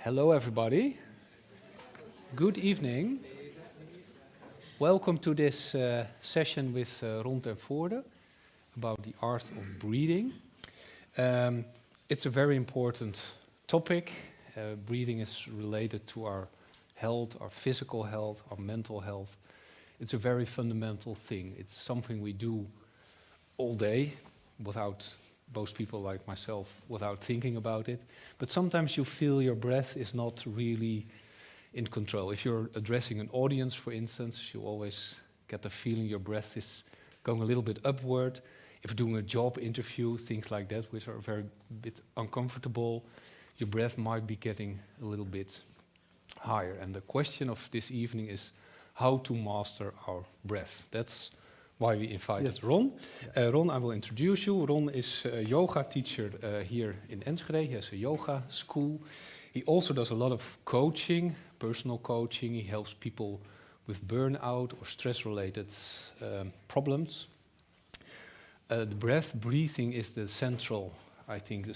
Hello, everybody. Good evening. Welcome to this session with Ron and Voorde about the art of breathing. It's a very important topic. Breathing is related to our health, our physical health, our mental health. It's a very fundamental thing. It's something we do all day without, most people like myself, without thinking about it. But sometimes you feel your breath is not really in control. If you're addressing an audience, for instance, you always get the feeling your breath is going a little bit upward. If doing a job interview, things like that, which are very bit uncomfortable, your breath might be getting a little bit higher. And the question of this evening is how to master our breath. That's why we invited Ron. Ron, I will introduce you. Ron is a yoga teacher here in Enschede. He has a yoga school. He also does a lot of coaching, personal coaching. He helps people with burnout or stress-related problems. Breathing is the central, I think,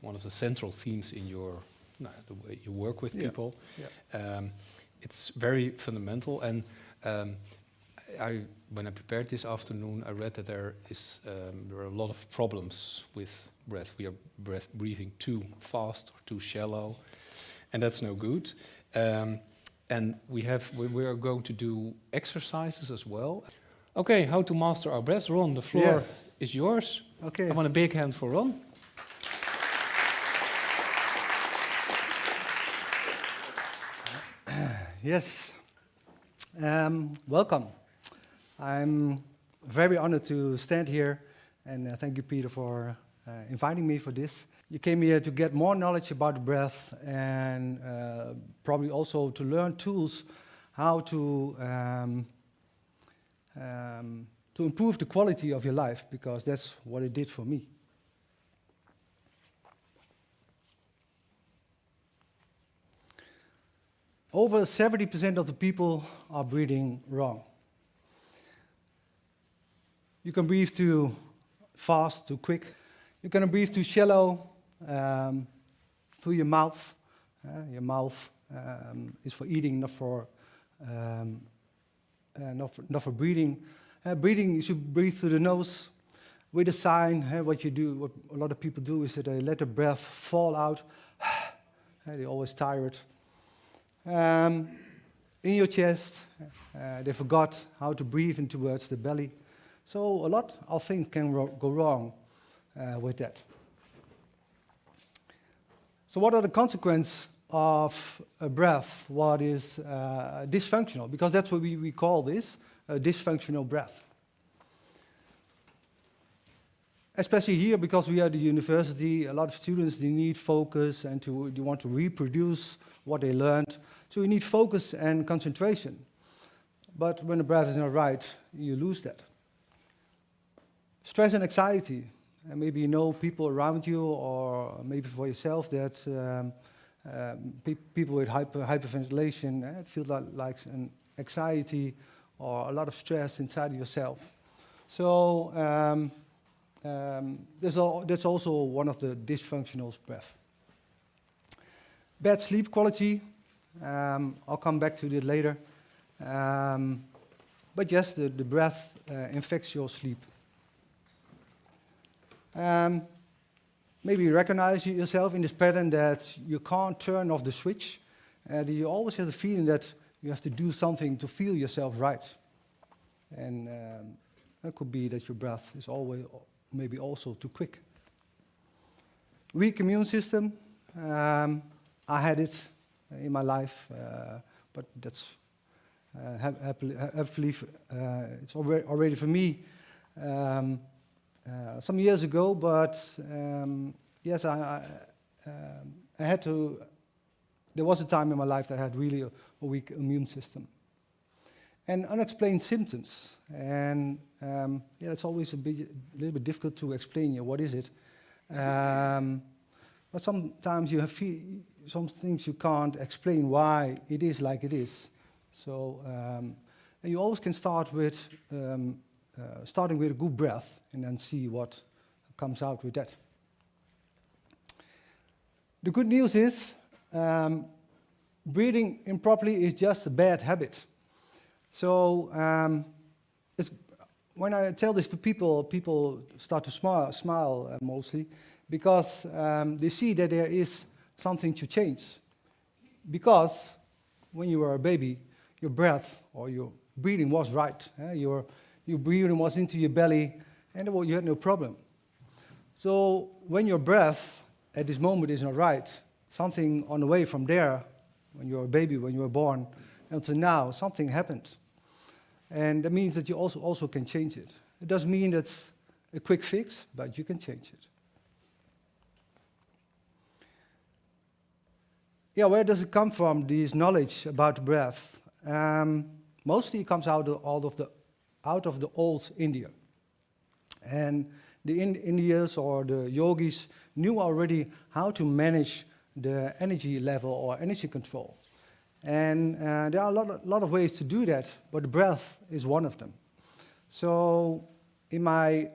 one of the central themes in the way you work with people. Yeah. It's very fundamental, and when I prepared this afternoon, I read that there are a lot of problems with breath. We are breathing too fast or too shallow, and that's no good. And we are going to do exercises as well. Okay, how to master our breath. Ron, the floor is yours. Okay. I want a big hand for Ron. Yes. Welcome. I'm very honored to stand here, and thank you, Peter, for inviting me for this. You came here to get more knowledge about the breath and probably also to learn tools how to improve the quality of your life, because that's what it did for me. Over 70% of the people are breathing wrong. You can breathe too fast, too quick. You can breathe too shallow through your mouth. Your mouth is for eating, not for breathing. Breathing, you should breathe through the nose with a sign. What a lot of people do is that they let the breath fall out. They're always tired. In your chest, they forgot how to breathe in towards the belly. So a lot of things can go wrong with that. So what are the consequences of a breath? What is dysfunctional? Because that's what we call this, a dysfunctional breath. Especially here, because we are at the university, a lot of students, they need focus and they want to reproduce what they learned. So you need focus and concentration. But when the breath is not right, you lose that. Stress and anxiety. And maybe you know people around you, or maybe for yourself, that people with hyperventilation feel like an anxiety or a lot of stress inside of yourself. So that's also one of the dysfunctional breath. Bad sleep quality. I'll come back to that later. But yes, the breath infects your sleep. Maybe you recognize yourself in this pattern that you can't turn off the switch. You always have the feeling that you have to do something to feel yourself right. And that could be that your breath is always maybe also too quick. Weak immune system. I had it in my life, but that's hopefully it's already for me some years ago. But yes, I had to. There was a time in my life that I had really a weak immune system and unexplained symptoms. And it's always a little bit difficult to explain. What is it? But sometimes you have some things you can't explain why it is like it is. So and you always can start with starting with a good breath and then see what comes out with that. The good news is breathing improperly is just a bad habit. So when I tell this to people, people start to smile mostly, because they see that there is something to change. Because when you were a baby, your breath or your breathing was right. Your breathing was into your belly, and you had no problem. So when your breath at this moment is not right, something on the way from there, when you were a baby, when you were born, until now, something happened. And that means that you also can change it. It doesn't mean that's a quick fix, but you can change it. Yeah, where does it come from, this knowledge about breath? Mostly it comes out of the old India. And the Indians or the yogis knew already how to manage the energy level or energy control. And there are a lot of ways to do that, but the breath is one of them. So in my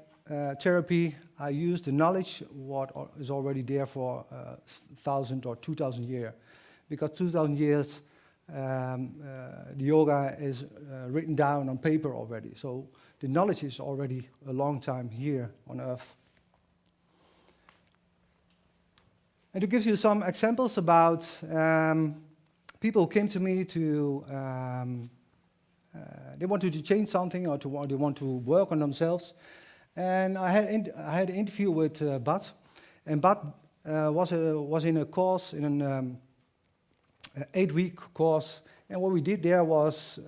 therapy, I use the knowledge what is already there for 1,000 or 2,000 years. Because 2,000 years, the yoga is written down on paper already. So the knowledge is already a long time here on Earth. And to give you some examples about people who came to me to, they wanted to change something or they want to work on themselves. And I had an interview with Bart. And Bart was in a course, in an 8-week course. And what we did there was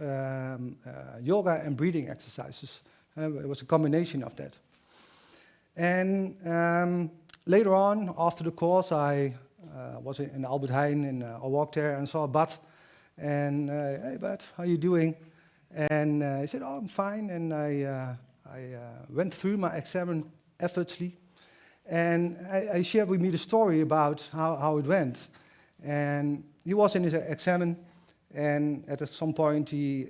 yoga and breathing exercises. It was a combination of that. And later on, after the course, I was in Albert Heijn, and I walked there and saw Bart. And, hey, Bart, how are you doing? And he said, oh, I'm fine. And I went through my exam effortlessly. And I shared with me the story about how it went. And he was in his exam, and at some point he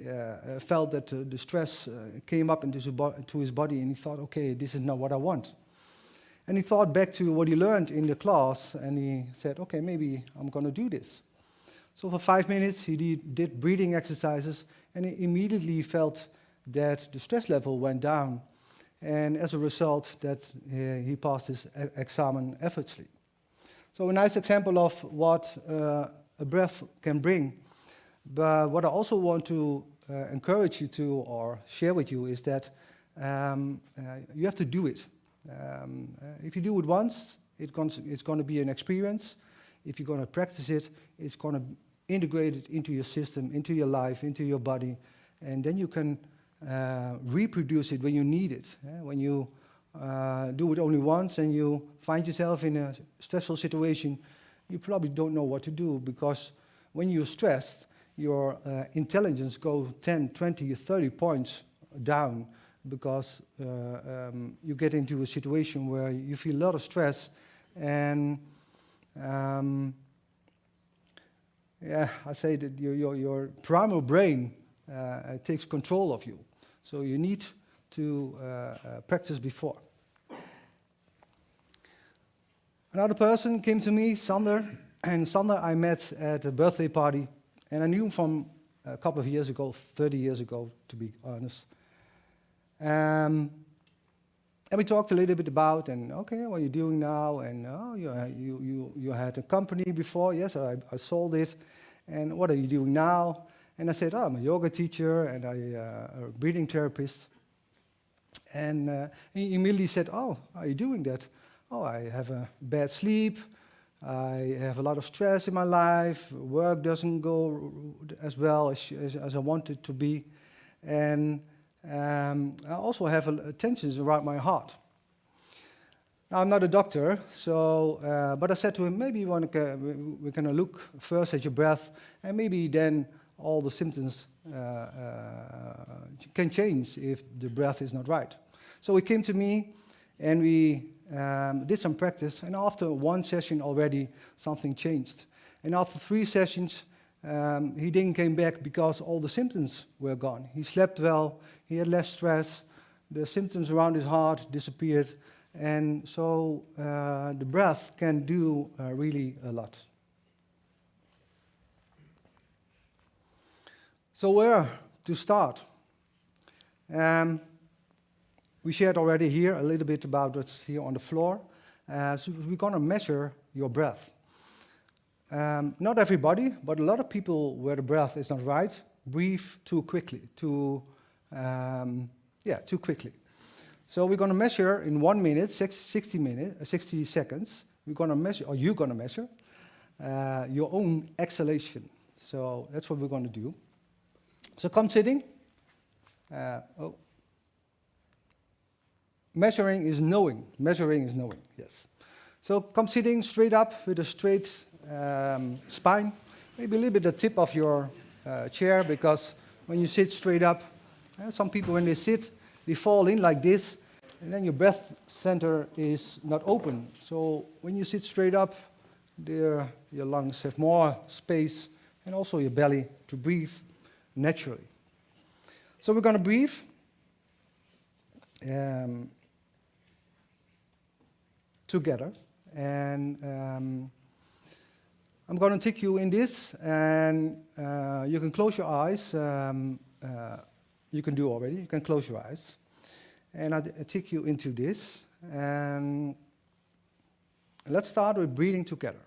felt that the stress came up into his body, and he thought, okay, this is not what I want. And he thought back to what he learned in the class, and he said, okay, maybe I'm going to do this. So for 5 minutes, he did breathing exercises, and he immediately felt that the stress level went down, and as a result, that he passed his exam effortlessly. So a nice example of what a breath can bring. But what I also want to encourage you to or share with you is that you have to do it. If you do it once, it's going to be an experience. If you're going to practice it, it's going to integrate it into your system, into your life, into your body, and then you can reproduce it when you need it. When you do it only once and you find yourself in a stressful situation, you probably don't know what to do, because when you're stressed, your intelligence goes 10, 20, 30 points down, because you get into a situation where you feel a lot of stress, and I say that your primal brain takes control of you. So you need to practice before. Another person came to me, Sander, and Sander I met at a birthday party, and I knew him from a couple of years ago, 30 years ago, to be honest. And we talked a little bit about, and okay, what are you doing now? And oh, you had a company before, yes, I sold it. And what are you doing now? And I said, oh, I'm a yoga teacher and I'm a breathing therapist. And he immediately said, oh, how are you doing that? Oh, I have a bad sleep. I have a lot of stress in my life. Work doesn't go as well as I want it to be. And I also have tensions around my heart. Now, I'm not a doctor, so but I said to him, maybe we're going to look first at your breath, and maybe then all the symptoms can change if the breath is not right. So he came to me, and we did some practice, and after one session already, something changed. And after 3 sessions, he didn't come back because all the symptoms were gone. He slept well, he had less stress, the symptoms around his heart disappeared, and so the breath can do really a lot. So where to start? We shared already here a little bit about what's here on the floor. So we're going to measure your breath. Not everybody, but a lot of people where the breath is not right, breathe too quickly, too quickly. So we're going to measure in 1 minute, 60 seconds. We're going to measure, or you're going to measure, your own exhalation. So that's what we're going to do. So come sitting. Measuring is knowing. Measuring is knowing, yes. So come sitting straight up with a straight spine. Maybe a little bit the tip of your chair, because when you sit straight up, some people when they sit, they fall in like this, and then your breath center is not open. So when you sit straight up, your lungs have more space, and also your belly to breathe naturally. So we're going to breathe. Together, and I'm going to take you in this, and you can close your eyes. You can do already. You can close your eyes, and I take you into this. And let's start with breathing together.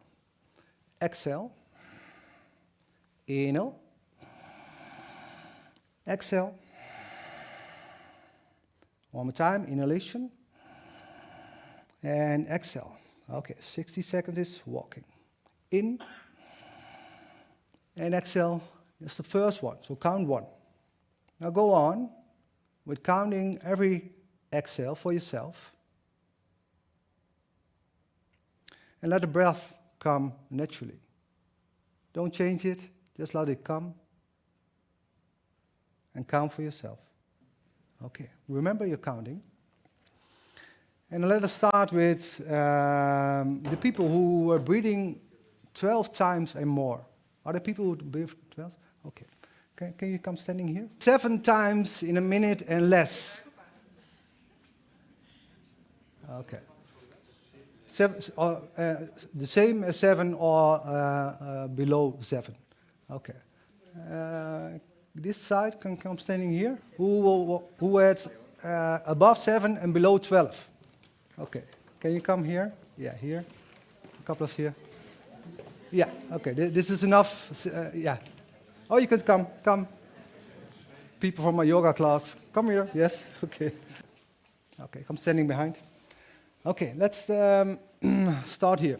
Exhale. Inhale. Exhale. One more time. Inhalation. And exhale. Okay, 60 seconds is walking. In and exhale. That's the first one. So count 1. Now go on with counting every exhale for yourself. And let the breath come naturally. Don't change it. Just let it come. And count for yourself. Okay, remember your counting. And let us start with the people who were breathing 12 times and more. Are there people who breathe 12? Okay. Can you come standing here? 7 times in a minute and less. Okay. The same as 7 or below 7. Okay. This side can come standing here. Who had above 7 and below 12? Okay, can you come here? Yeah, here. A couple of here. Yeah, okay, this is enough. Yeah. Oh, you can come. People from my yoga class, come here. Yes, okay. Okay, come standing behind. Okay, let's start here.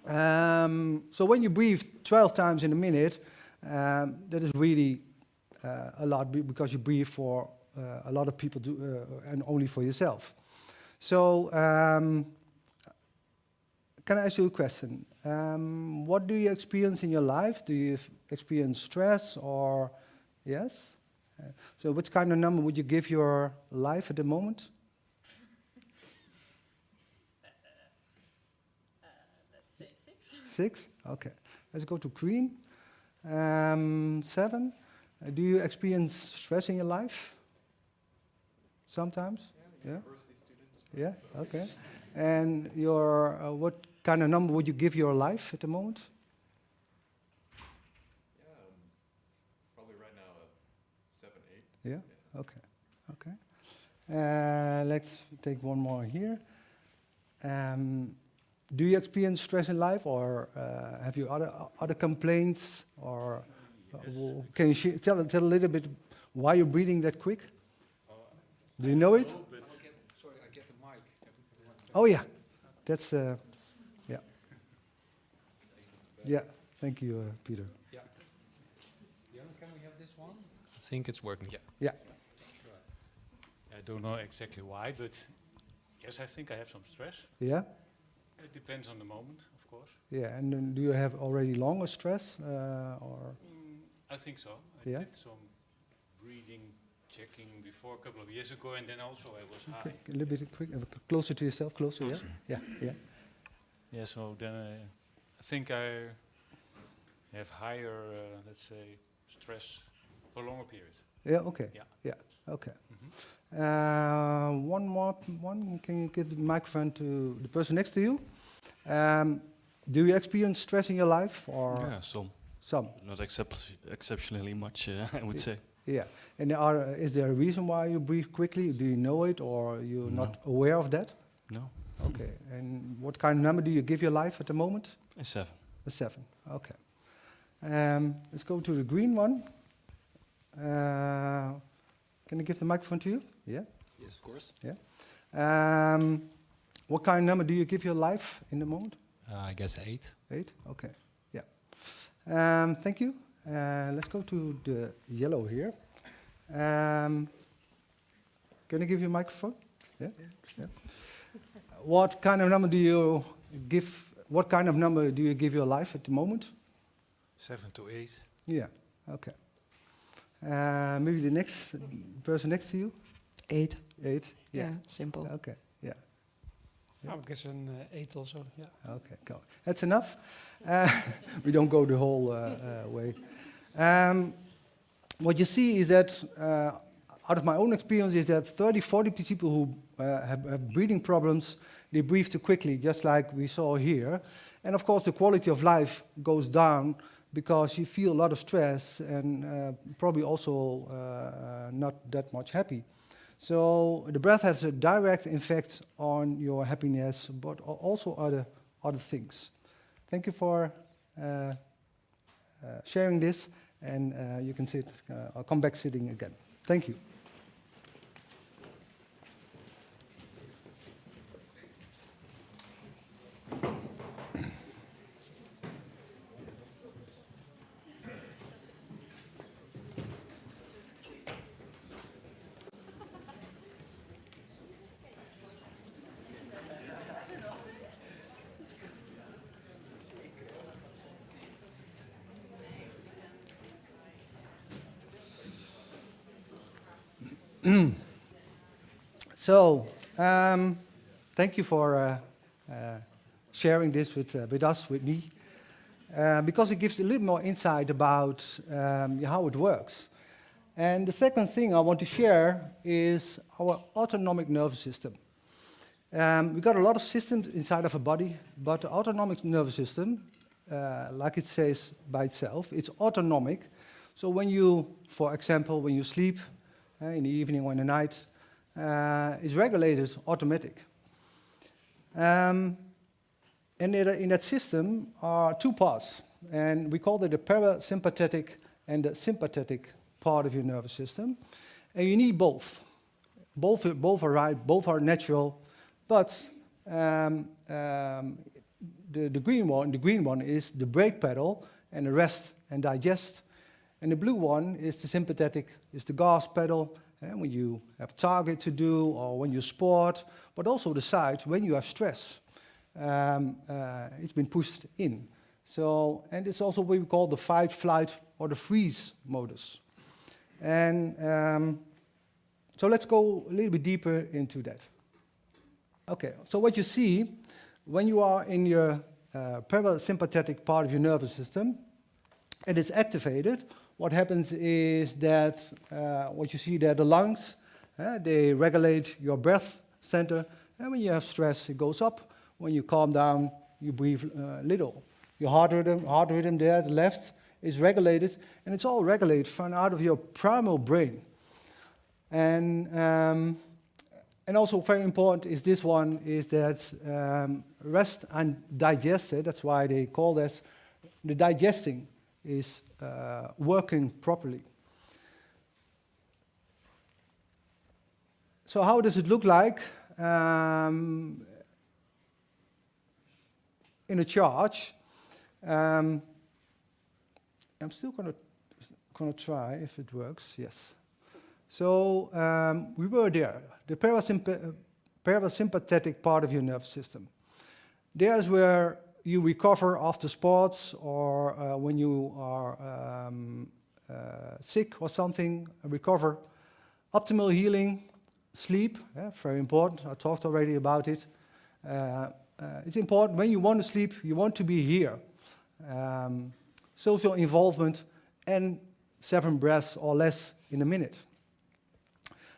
So when you breathe 12 times in a minute, that is really a lot, because you breathe for a lot of people and only for yourself. So, can I ask you a question? What do you experience in your life? Do you experience stress or, yes? So what kind of number would you give your life at the moment? Let's say 6. 6? Okay. Let's go to green. 7. Do you experience stress in your life? Sometimes? Yeah. Yeah, okay. And your what kind of number would you give your life at the moment? Probably right now 7, 8. Yeah, okay, okay. Let's take one more here. Do you experience stress in life, or have you other complaints, or can you tell a little bit why you're breathing that quick? Do you know it? Oh yeah, that's yeah. Yeah, thank you, Peter. Yeah. Can we have this one? I think it's working. Yeah. Yeah. I don't know exactly why, but yes, I think I have some stress. Yeah. It depends on the moment, of course. Yeah, and then do you have already longer stress, or? I think so. I did some breathing checking before a couple of years ago, and then also I was high. Okay, a little bit quick, closer to yourself, closer. Closer. Yeah. Yeah. Yeah, so then I think I have higher, let's say, stress for a longer period. Yeah. Okay. Yeah. Yeah. Okay. Mm-hmm. One more. Can you give the microphone to the person next to you? Do you experience stress in your life, or? Yeah, some. Some. Not exceptionally much, I would say. Yeah. And is there a reason why you breathe quickly? Do you know it, or you're No. not aware of that? No. Okay. And what kind of number do you give your life at the moment? A 7. A 7. Okay. Let's go to the green one. Can I give the microphone to you? Yeah. Yes, of course. What kind of number do you give your life in the moment? I guess 8. 8? Okay. Yeah. Thank you. Let's go to the yellow here. Can I give you a microphone? Yeah. Yeah. What kind of number do you give? What kind of number do you give your life at the moment? 7 to 8. Yeah. Okay. Maybe the next person next to you. 8. 8. Yeah, simple. Okay. Yeah. I would guess an 8 also, yeah. Okay, go. That's enough. We don't go the whole way. What you see is that, out of my own experience, is that 40 people who have breathing problems, they breathe too quickly, just like we saw here. And of course, the quality of life goes down because you feel a lot of stress and probably also not that much happy. So the breath has a direct effect on your happiness, but also other things. Thank you for sharing this, and you can sit. I'll come back sitting again. Thank you. So, thank you for sharing this with us, with me, because it gives a little more insight about how it works. And the second thing I want to share is our autonomic nervous system. We've got a lot of systems inside of a body, but the autonomic nervous system, like it says by itself, it's autonomic. So when you, for example, when you sleep in the evening or in the night, is regulated automatic. And in that system are two parts, and we call it the parasympathetic and the sympathetic part of your nervous system. And you need both. Both are right, both are natural, but the green one is the brake pedal and the rest and digest. And the blue one is the sympathetic, is the gas pedal, when you have a target to do or when you sport, but also the side when you have stress. It's been pushed in. So, and it's also what we call the fight, flight, or the freeze modus. And so let's go a little bit deeper into that. Okay, so what you see when you are in your parasympathetic part of your nervous system and it's activated, what happens is that what you see there, the lungs, they regulate your breath center, and when you have stress, it goes up. When you calm down, you breathe little. Your heart rhythm there, the left, is regulated, and it's all regulated from out of your primal brain. And also very important is this one, is that rest and digest, that's why they call that, the digesting is working properly. So how does it look like in a chart? I'm still gonna try if it works. Yes. So we were there. The parasympathetic part of your nervous system. There's where you recover after sports or when you are sick or something, recover. Optimal healing, sleep, very important. I talked already about it. It's important when you want to sleep, you want to be here. Social involvement and 7 breaths or less in a minute.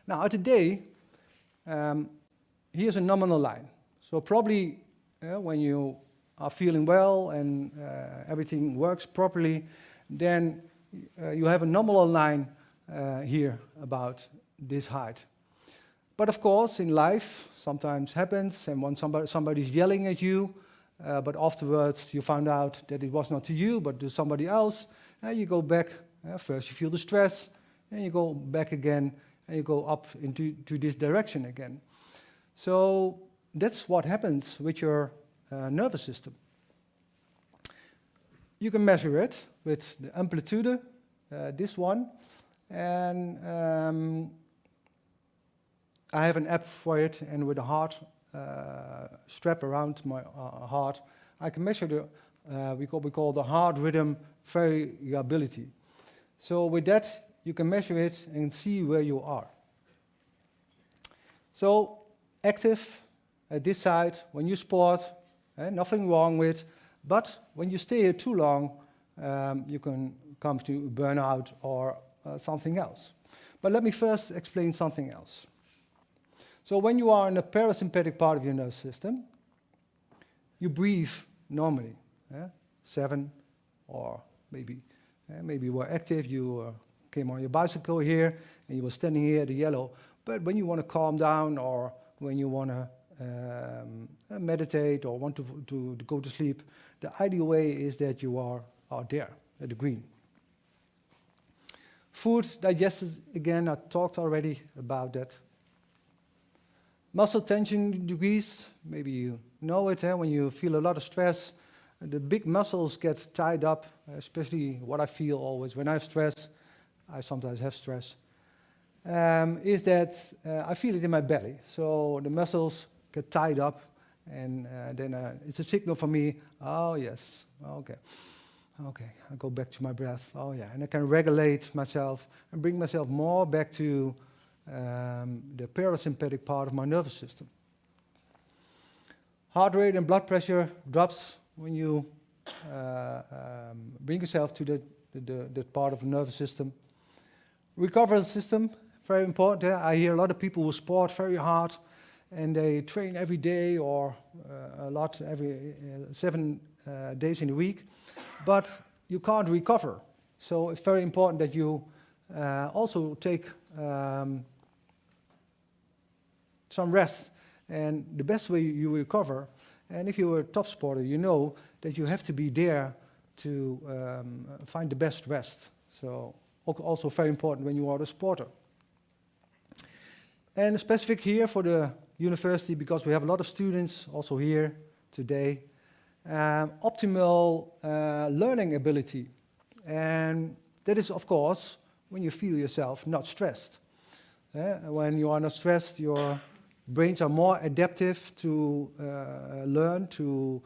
Now, today, here's a nominal line. So probably when you are feeling well and everything works properly, then you have a nominal line here about this height. But of course, in life, sometimes happens, and when somebody's yelling at you, but afterwards you found out that it was not to you, but to somebody else, and you go back. First you feel the stress, and you go back again, and you go up into this direction again. So that's what happens with your nervous system. You can measure it with the amplitude, this one, and I have an app for it, and with a heart strap around my heart, I can measure the we call the heart rhythm variability. So with that, you can measure it and see where you are. So active at this side when you sport, nothing wrong with, but when you stay here too long, you can come to burnout or something else. But let me first explain something else. So when you are in the parasympathetic part of your nervous system, you breathe normally, 7, or maybe you were active, you came on your bicycle here, and you were standing here at the yellow. But when you want to calm down, or when you want to meditate, or want to go to sleep, the ideal way is that you are there at the green. Food digestion, again, I talked already about that. Muscle tension degrees, maybe you know it, when you feel a lot of stress, the big muscles get tied up, especially what I feel always when I have stress, I sometimes have stress, is that I feel it in my belly. So the muscles get tied up, and then it's a signal for me, oh yes, okay, I go back to my breath, oh yeah, and I can regulate myself and bring myself more back to the parasympathetic part of my nervous system. Heart rate and blood pressure drops when you bring yourself to that part of the nervous system. Recovery system, very important. I hear a lot of people who sport very hard, and they train every day or a lot, every 7 days in a week, but you can't recover. So it's very important that you also take some rest, and the best way you recover, and if you're a top sporter, you know that you have to be there to find the best rest. So also very important when you are a sporter. And specific here for the university, because we have a lot of students also here today, optimal learning ability. And that is, of course, when you feel yourself not stressed. When you are not stressed, your brains are more adaptive to learn, to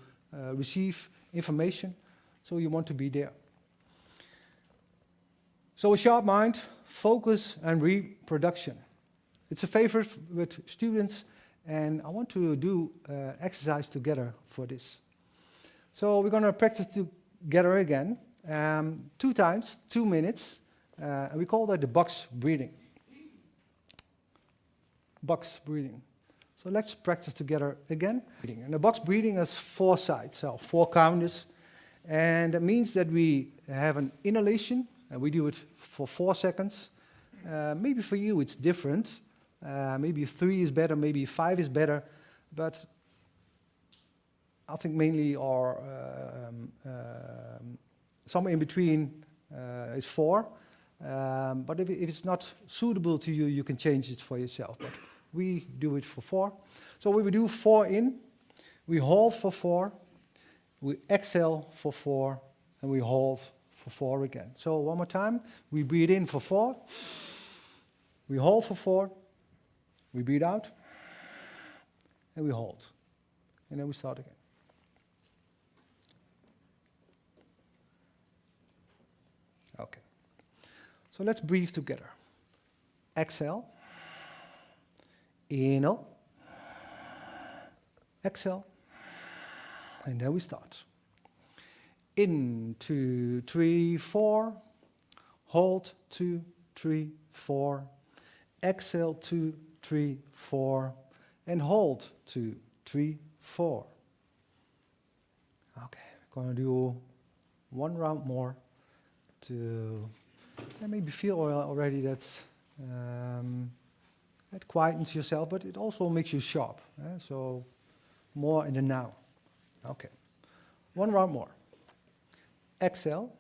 receive information, so you want to be there. So a sharp mind, focus and reproduction. It's a favorite with students, and I want to do exercise together for this. So we're going to practice together again, 2 times, 2 minutes, and we call that the box breathing. Box breathing. So let's practice together again. And the box breathing has 4 sides, so 4 counters. And that means that we have an inhalation, and we do it for 4 seconds. Maybe for you it's different. Maybe 3 is better, maybe 5 is better. But I think mainly or somewhere in between is 4. But if it's not suitable to you, you can change it for yourself. But we do it for 4. So we will do 4 in, we hold for 4, we exhale for 4, and we hold for 4 again. So one more time, we breathe in for 4, we hold for 4, we breathe out, and we hold. And then we start again. Okay. So let's breathe together. Exhale. Inhale. Exhale. And then we start. In, 2, 3, 4. Hold, 2, 3, 4. Exhale, 2, 3, 4. And hold, 2, 3, 4. Okay, we're going to do 1 round more to maybe feel already that it quietens yourself, but it also makes you sharp. So more in the now. Okay. One round more. Exhale.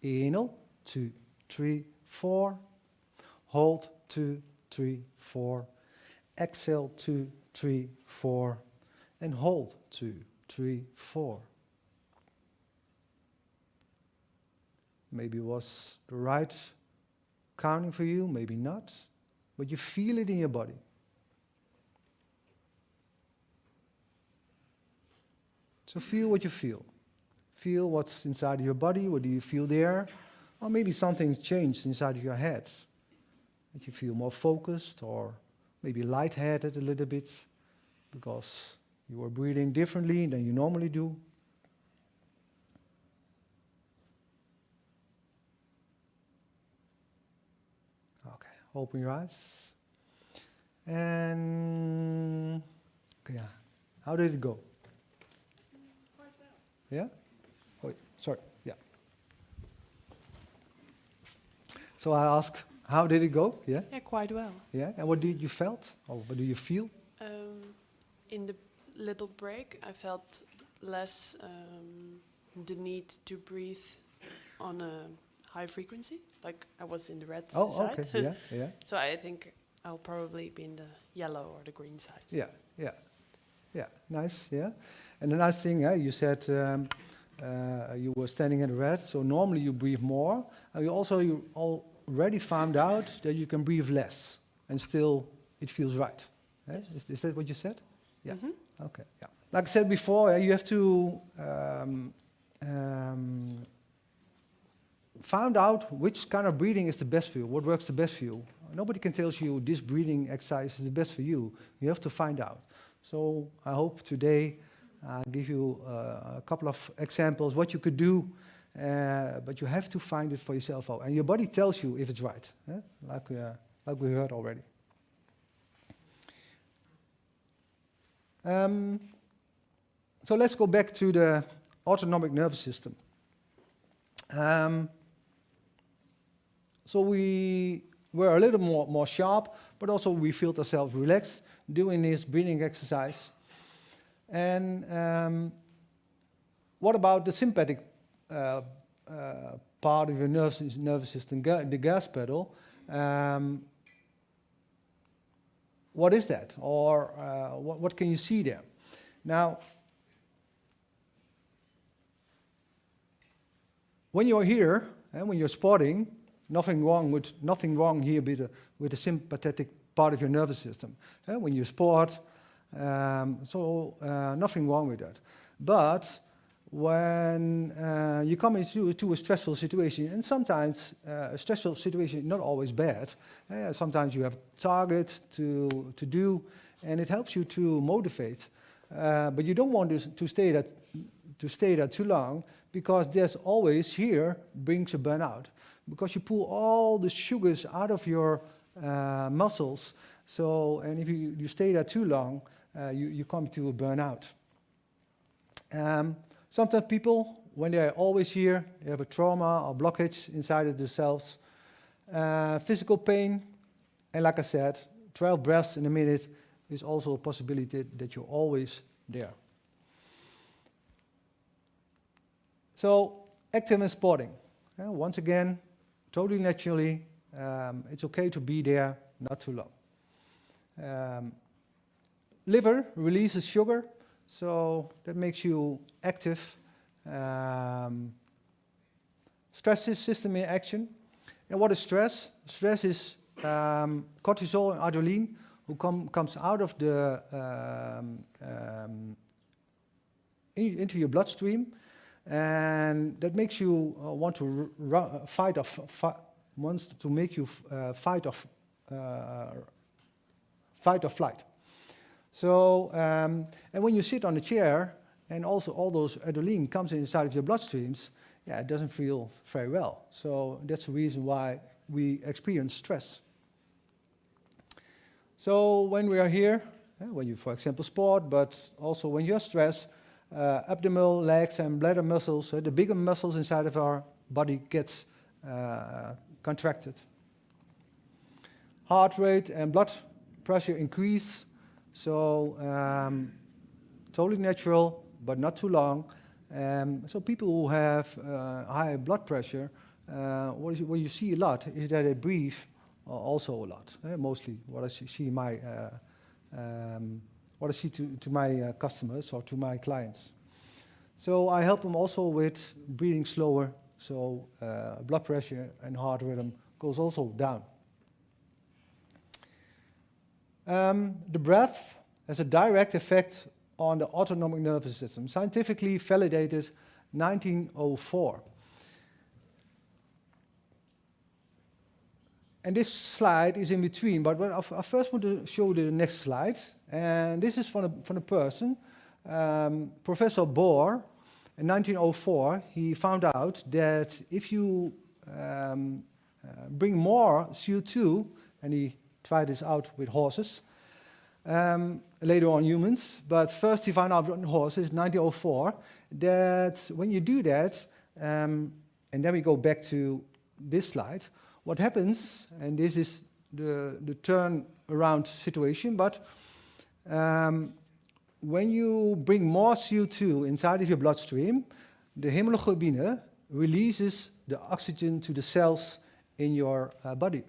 Inhale. 2, 3, 4. Hold. 2, 3, 4. Exhale. 2, 3, 4. And hold. 2, 3, 4. Maybe it was the right counting for you, maybe not. But you feel it in your body. So feel what you feel. Feel what's inside of your body. What do you feel there? Or maybe something changed inside of your head. That you feel more focused or maybe lightheaded a little bit because you are breathing differently than you normally do. Okay, open your eyes. And yeah, how did it go? Quite well. Yeah? Wait, sorry, yeah. So I ask, how did it go? Yeah? Yeah, quite well. Yeah, and what did you felt? Or what do you feel? In the little break, I felt less the need to breathe on a high frequency, like I was in the red Oh, side. okay, yeah, yeah. So I think I'll probably be in the yellow or the green side. Yeah, yeah, yeah, nice, yeah. And the nice thing, you said you were standing in the red, so normally you breathe more. You already found out that you can breathe less, and still it feels right. Yes. Is that what you said? Yeah. Mhm. Okay. Yeah. Like I said before, you have to find out which kind of breathing is the best for you, what works the best for you. Nobody can tell you this breathing exercise is the best for you. You have to find out. So I hope today I'll give you a couple of examples what you could do, but you have to find it for yourself out. And your body tells you if it's right, like we heard already. So let's go back to the autonomic nervous system. So we were a little more sharp, but also we felt ourselves relaxed doing this breathing exercise. And what about the sympathetic part of your nervous system, the gas pedal? What is that? Or what can you see there? Now, when you're here, and when you're spotting, nothing wrong here with the sympathetic part of your nervous system. When you spot, nothing wrong with that. But when you come into a stressful situation, and sometimes a stressful situation is not always bad. Sometimes you have a target to do, and it helps you to motivate. But you don't want to stay there too long, because there's always here brings a burnout. Because you pull all the sugars out of your muscles. So, and if you stay there too long, you come to a burnout. Sometimes people, when they're always here, they have a trauma or blockage inside of themselves. Physical pain, and like I said, 12 breaths in a minute is also a possibility that you're always there. So, active and spotting. Once again, totally naturally, it's okay to be there, not too long. Liver releases sugar, so that makes you active. Stress system in action. And what is stress? Stress is cortisol and adrenaline who comes out of the into your bloodstream, and that makes you want to fight or flight. So, and when you sit on a chair, and also all those adrenaline comes inside of your bloodstreams, yeah, it doesn't feel very well. So that's the reason why we experience stress. So when we are here, when you, for example, sport, but also when you're stressed, abdominal, legs, and bladder muscles, the bigger muscles inside of our body gets contracted. Heart rate and blood pressure increase, so totally natural, but not too long. So people who have high blood pressure, what you see a lot is that they breathe also a lot. Mostly, what I see to my customers or to my clients. So I help them also with breathing slower, so blood pressure and heart rhythm goes also down. The breath has a direct effect on the autonomic nervous system, scientifically validated 1904. And this slide is in between, but I first want to show the next slide. And this is from a person, Professor Bohr. In 1904, he found out that if you bring more CO2, and he tried this out with horses, later on humans, but first he found out on horses, 1904, that when you do that, and then we go back to this slide, what happens, and this is the turn-around situation, but when you bring more CO2 inside of your bloodstream, the hemoglobin releases the oxygen to the cells in your body.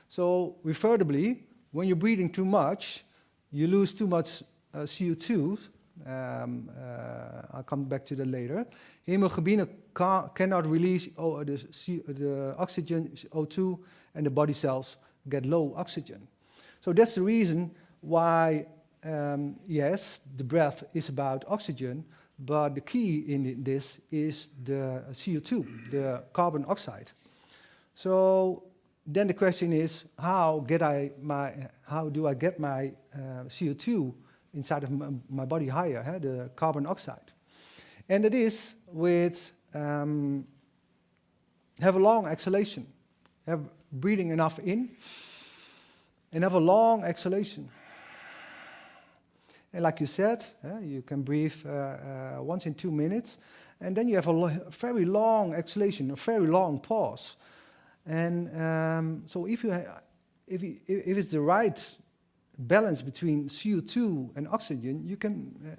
So, revertably, when you're breathing too much, you lose too much CO2. I'll come back to that later. Hemoglobin cannot release the oxygen, O2, and the body cells get low oxygen. So that's the reason why, yes, the breath is about oxygen, but the key in this is the CO2, the carbon oxide. So then the question is, how do I get my CO2 inside of my body higher, the carbon oxide? And it is with have a long exhalation, have breathing enough in, and have a long exhalation. And like you said, you can breathe once in 2 minutes, and then you have a very long exhalation, a very long pause. And so if it's the right balance between CO2 and oxygen, you can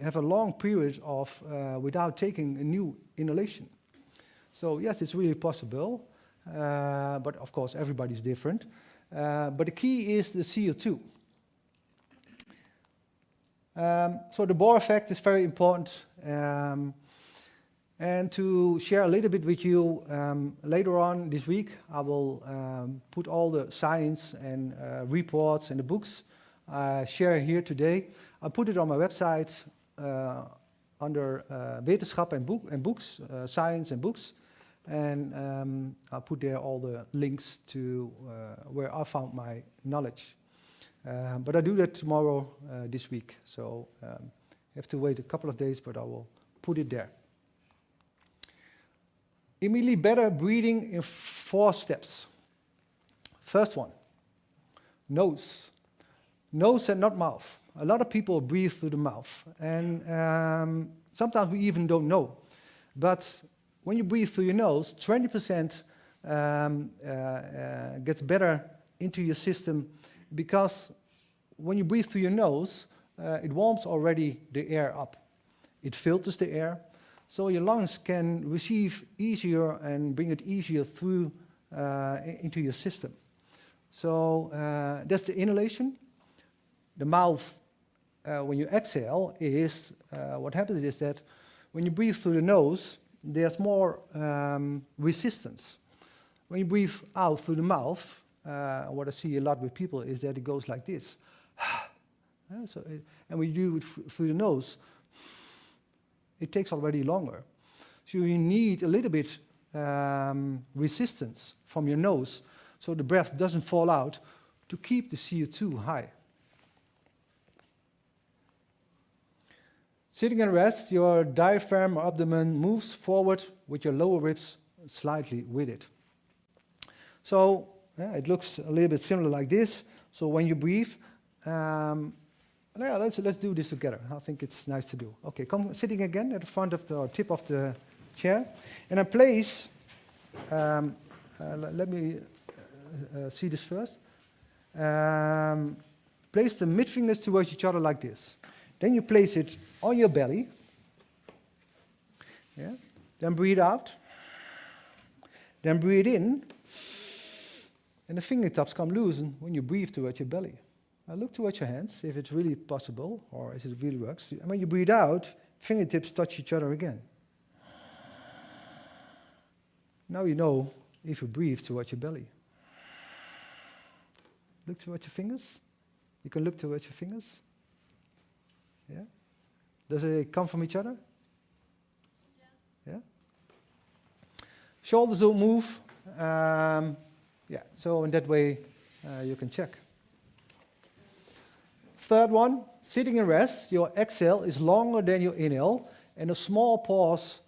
have a long period of without taking a new inhalation. So yes, it's really possible, but of course everybody's different. But the key is the CO2. So the Bohr effect is very important. And to share a little bit with you, later on this week, I will put all the science and reports and the books I share here today. I'll put it on my website under wetenschap and books, science and books. And I'll put there all the links to where I found my knowledge. But I do that tomorrow, this week. So you have to wait a couple of days, but I will put it there. Immediately better breathing in 4 steps. First one, nose. Nose and not mouth. A lot of people breathe through the mouth. And sometimes we even don't know. But when you breathe through your nose, 20% gets better into your system, because when you breathe through your nose, it warms already the air up. It filters the air. So your lungs can receive easier and bring it easier through into your system. So that's the inhalation. The mouth, when you exhale, is what happens is that when you breathe through the nose, there's more resistance. When you breathe out through the mouth, what I see a lot with people is that it goes like this. And when you do it through the nose, it takes already longer. So you need a little bit resistance from your nose so the breath doesn't fall out to keep the CO2 high. Sitting at rest, your diaphragm or abdomen moves forward with your lower ribs slightly with it. So it looks a little bit similar like this. So when you breathe, Yeah, let's do this together. I think it's nice to do. Okay, come sitting again at the front of the tip of the chair, and I place. Let me see this first. Place the mid fingers towards each other like this. Then you place it on your belly. Yeah. Then breathe out. Then breathe in. And the fingertips come loose when you breathe towards your belly. Now look towards your hands, if it's really possible, or if it really works. And when you breathe out, fingertips touch each other again. Now you know if you breathe towards your belly. Look towards your fingers. You can look towards your fingers. Yeah? Does it come from each other? Yeah? Shoulders don't move. Yeah, so in that way you can check. Third one, sitting in rest, your exhale is longer than your inhale, and a small pause.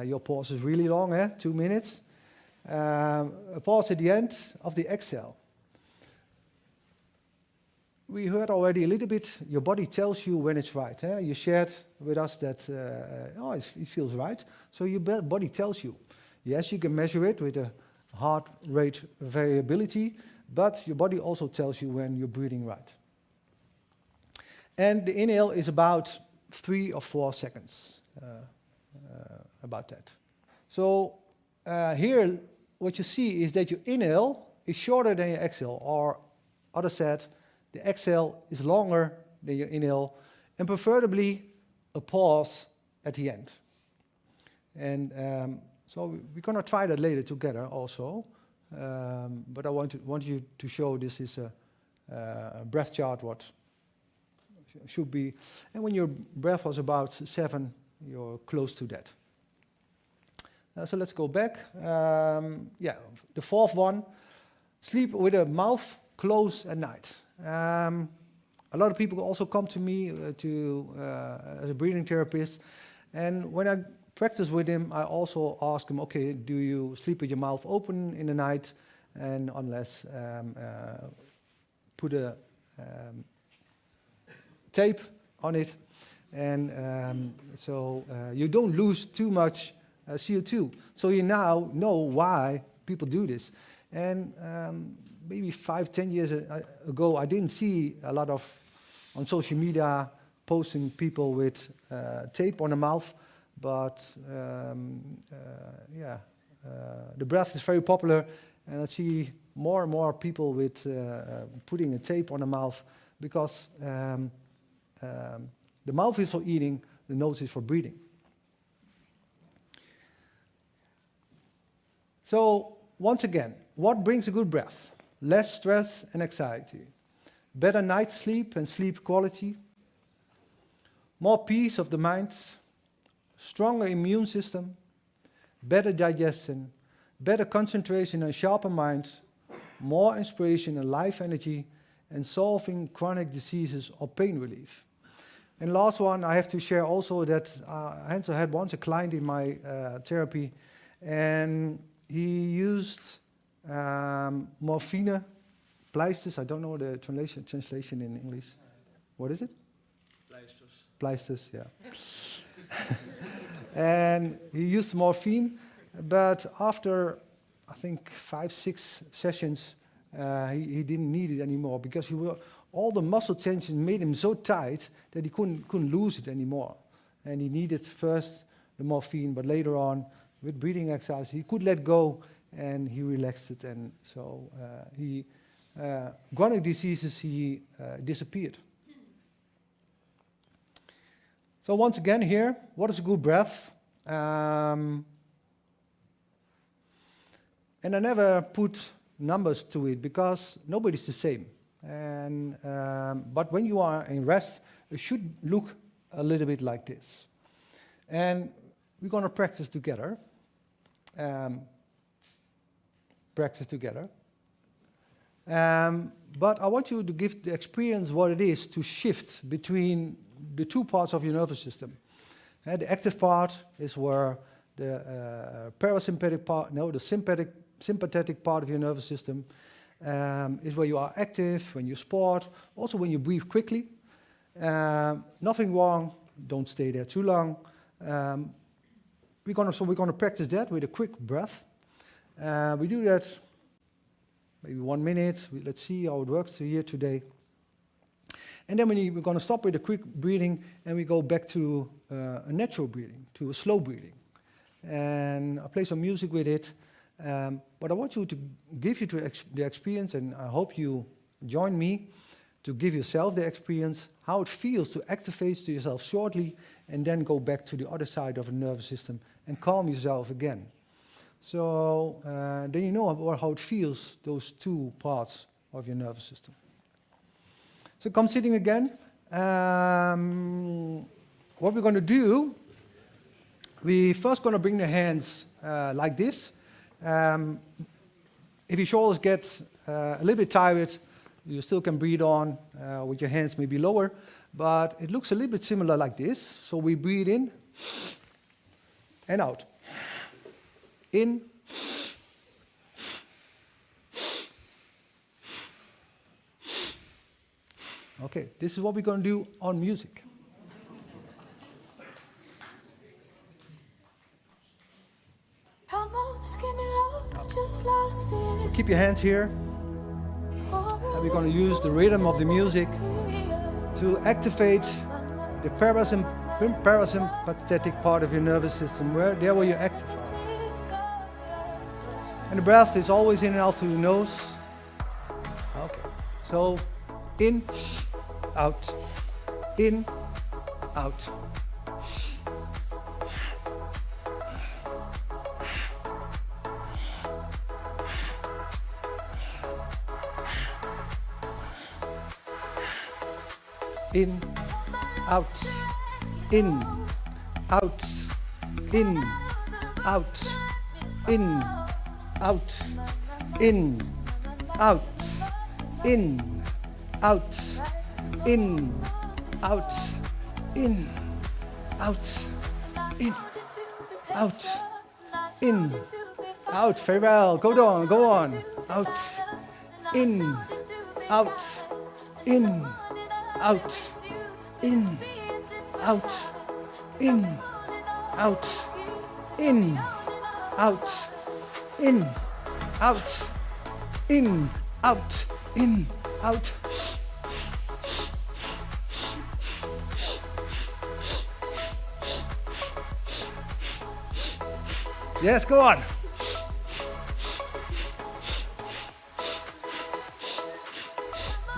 Your pause is really long, 2 minutes. A pause at the end of the exhale. We heard already a little bit, your body tells you when it's right. You shared with us that it feels right, so your body tells you. Yes, you can measure it with a heart rate variability, but your body also tells you when you're breathing right. And the inhale is about 3 or 4 seconds, about that. So here, what you see is that your inhale is shorter than your exhale, or other said, the exhale is longer than your inhale, and preferably a pause at the end. And so we're going to try that later together also, but I want you to show this is a breath chart, what should be, and when your breath was about 7, you're close to that. So let's go back. Yeah, the fourth one, sleep with a mouth closed at night. A lot of people also come to me as a breathing therapist, and when I practice with him, I also ask him, okay, do you sleep with your mouth open in the night, and unless put a tape on it, and so you don't lose too much CO2. So you now know why people do this. And maybe 5-10 years ago, I didn't see a lot of on social media posting people with tape on the mouth, but the breath is very popular, and I see more and more people with putting a tape on the mouth, because the mouth is for eating, the nose is for breathing. So once again, what brings a good breath? Less stress and anxiety, better night's sleep and sleep quality, more peace of the mind, stronger immune system, better digestion, better concentration and sharper mind, more inspiration and life energy, and solving chronic diseases or pain relief. And last one, I have to share also that Hansel had once a client in my therapy, and he used morphine, pleisters, I don't know the translation in English. What is it? Pleisters, yeah. And he used morphine, but after, I think, 5-6 sessions, he didn't need it anymore, because all the muscle tension made him so tight that he couldn't lose it anymore. And he needed first the morphine, but later on, with breathing exercise, he could let go, and he relaxed it, and so chronic diseases, he disappeared. So once again here, what is a good breath? And I never put numbers to it, because nobody's the same. And but when you are in rest, it should look a little bit like this. And we're going to practice together. But I want you to give the experience what it is to shift between the two parts of your nervous system. The active part is where the parasympathetic part, the sympathetic part of your nervous system is where you are active, when you sport, also when you breathe quickly. Nothing wrong. Don't stay there too long. We're gonna practice that with a quick breath. We do that maybe 1 minute. Let's see how it works here today. And then we're going to stop with a quick breathing, and we go back to a natural breathing, to a slow breathing. And I'll play some music with it. But I want you to give you the experience, and I hope you join me to give yourself the experience, how it feels to activate to yourself shortly, and then go back to the other side of the nervous system and calm yourself again. So then you know how it feels, those two parts of your nervous system. So come sitting again. What we're going to do, we're first going to bring the hands like this. If your shoulders get a little bit tired, you still can breathe on with your hands maybe lower, but it looks a little bit similar like this. So we breathe in and out. In. Okay, this is what we're going to do on music. Keep your hands here. And we're going to use the rhythm of the music to activate the parasympathetic part of your nervous system, where you're active. And the breath is always in and out through the nose. Okay, so in, out, in, out. In, out, in, out, in, out, in, out, in, out, in, out, in, out, in, out, in, out, in, out. Very well. Go on, go on. Out, in, out, in, out, in, out, in, out, in, out, in, out, in, out, in, out. Yes, go on.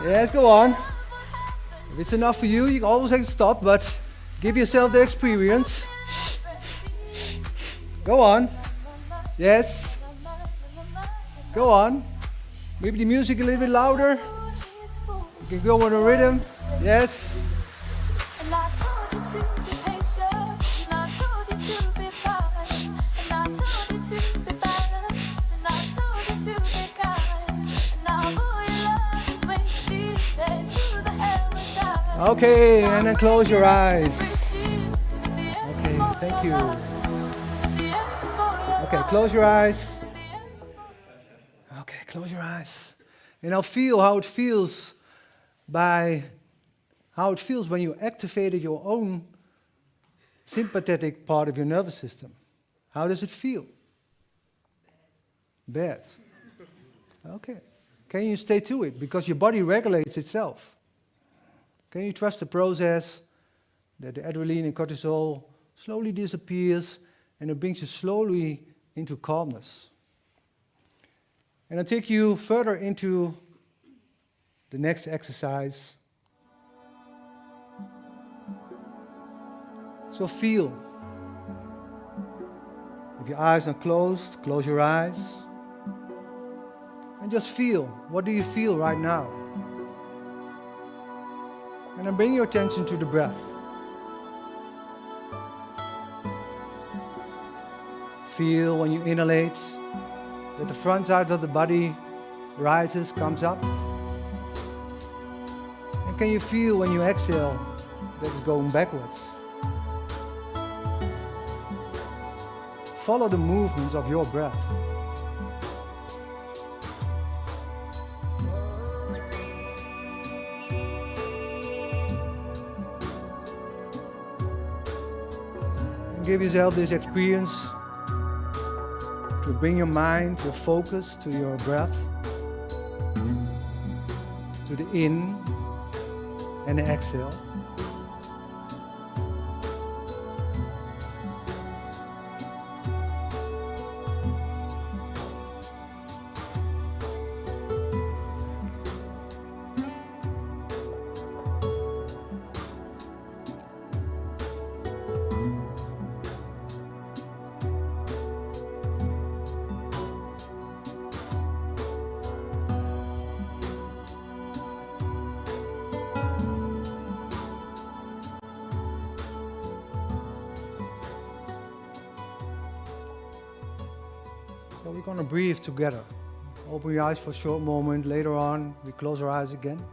Yes, go on. If it's enough for you, you can always have to stop, but give yourself the experience. Go on. Yes. Go on. Maybe the music a little bit louder. You can go on a rhythm. Yes. Okay, and then close your eyes. Okay, thank you. Okay, close your eyes. Okay, close your eyes. And now feel how it feels when you activated your own sympathetic part of your nervous system. How does it feel? Bad. Okay. Can you stay to it? Because your body regulates itself. Can you trust the process that the adrenaline and cortisol slowly disappears and it brings you slowly into calmness? And I'll take you further into the next exercise. So feel. If your eyes are closed, close your eyes. And just feel. What do you feel right now? And then bring your attention to the breath. Feel when you inhalate that the front side of the body rises, comes up. And can you feel when you exhale that it's going backwards? Follow the movements of your breath. Give yourself this experience to bring your mind, your focus to your breath, to the in and the exhale. So we're going to breathe together. Open your eyes for a short moment. Later on, we close our eyes again.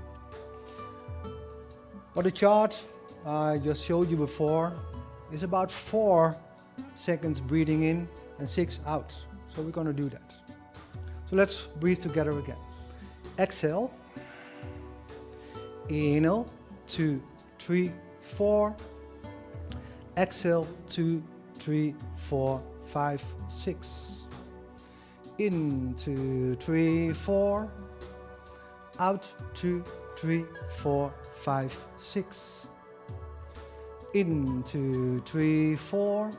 But the chart I just showed you before is about 4 seconds breathing in and 6 out. So we're going to do that. So let's breathe together again. Exhale. Inhale. 2, 3, 4. Exhale. 2, 3, 4, 5, 6. In, 2, 3, 4. Out, 2, 3, 4, 5, 6. In, 2, 3, 4.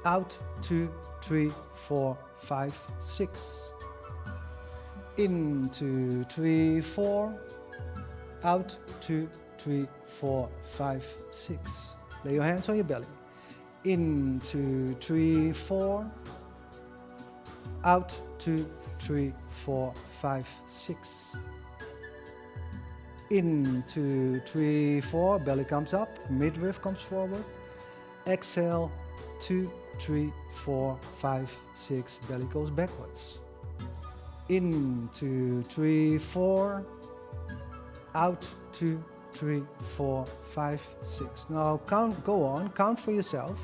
Out, 2, 3, 4, 5, 6. In, 2, 3, 4. Out, 2, 3, 4, 5, 6. Lay your hands on your belly. In, 2, 3, 4. Out, 2, 3, 4, 5, 6. In, 2, 3, 4. Belly comes up. Midriff comes forward. Exhale. 2, 3, 4, 5, 6. Belly goes backwards. In, 2, 3, 4. Out, 2, 3, 4, 5, 6. Now count, go on, count for yourself.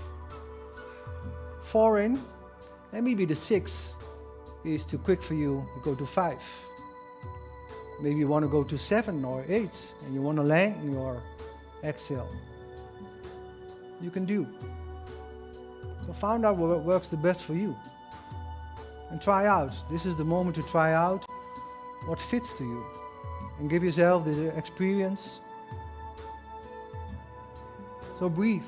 4 in, and maybe the 6 is too quick for you. You go to 5. Maybe you want to go to 7 or 8, and you want to lengthen your exhale. You can do. So find out what works the best for you. And try out. This is the moment to try out what fits to you. And give yourself the experience. So breathe.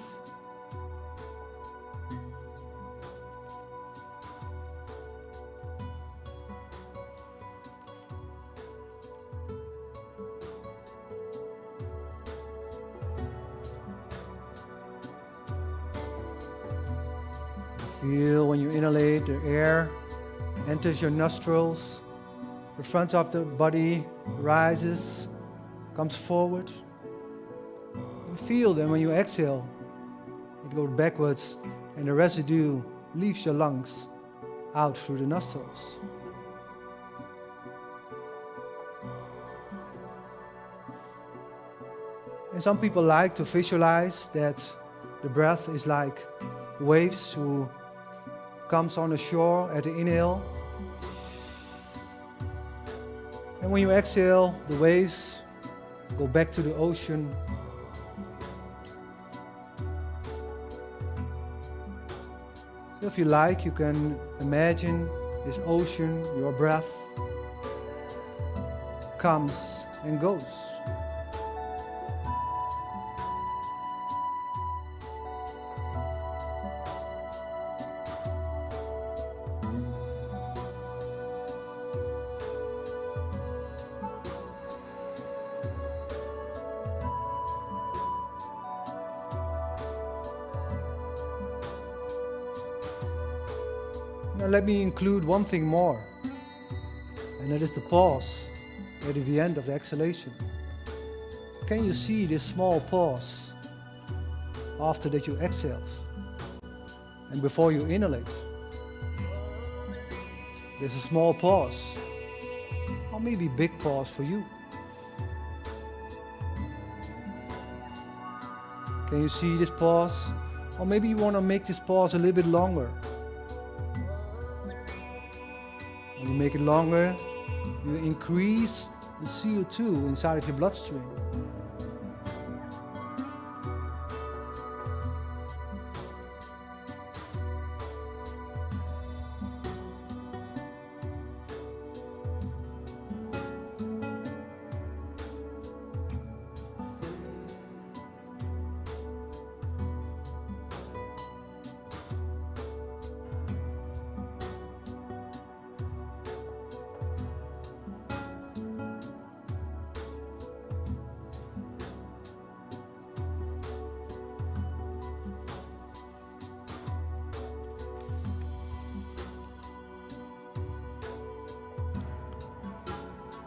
Feel when you inhalate, the air enters your nostrils, the front of the body rises, comes forward. You feel that when you exhale, it goes backwards and the residue leaves your lungs out through the nostrils. And some people like to visualize that the breath is like waves who comes on the shore at the inhale. And when you exhale, the waves go back to the ocean. So if you like, you can imagine this ocean, your breath, comes and goes. Now let me include one thing more, and that is the pause at the end of the exhalation. Can you see this small pause after that you exhaled and before you inhalate? There's a small pause, or maybe big pause for you. Can you see this pause? Or maybe you want to make this pause a little bit longer. When you make it longer, you increase the CO2 inside of your bloodstream.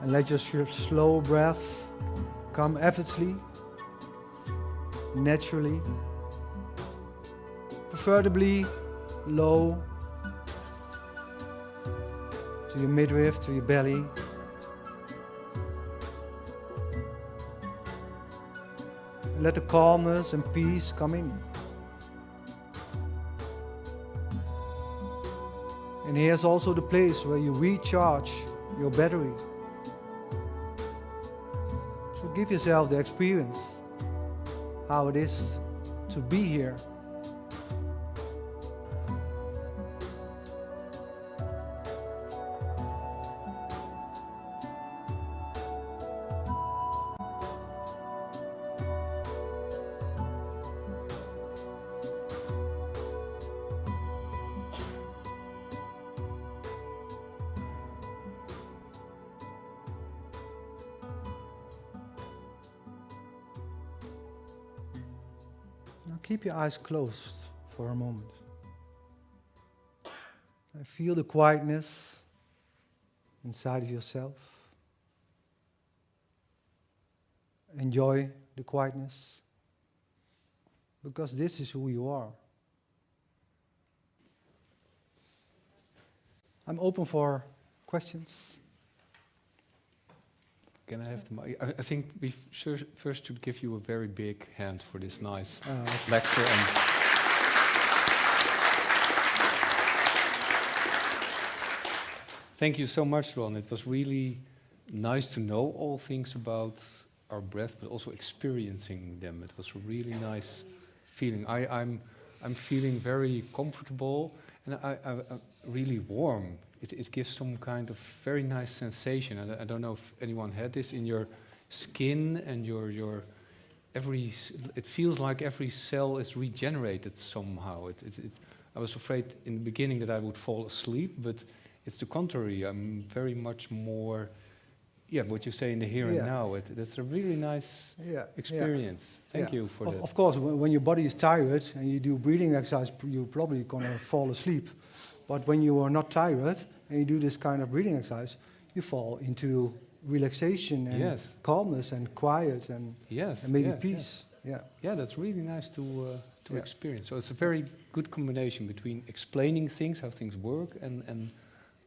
And let your slow breath come effortlessly, naturally, preferably low to your midriff, to your belly. Let the calmness and peace come in. And here's also the place where you recharge your battery. So give yourself the experience how it is to be here. Now keep your eyes closed for a moment. And feel the quietness inside of yourself. Enjoy the quietness, because this is who you are. I'm open for questions. Can I have the mic? I think we first should give you a very big hand for this nice lecture. And thank you so much, Ron. It was really nice to know all things about our breath, but also experiencing them. It was a really nice feeling. I'm feeling very comfortable and I really warm. It gives some kind of very nice sensation. And I don't know if anyone had this in your skin and your it feels like every cell is regenerated somehow. I was afraid in the beginning that I would fall asleep, but it's the contrary. I'm very much more, what you say in the here and now. That's a really nice experience. Thank you for that. Of course, when your body is tired and you do breathing exercise, you're probably going to fall asleep. But when you are not tired and you do this kind of breathing exercise, you fall into relaxation and calmness and quiet and maybe peace. Yeah, that's really nice to experience. So it's a very good combination between explaining things, how things work, and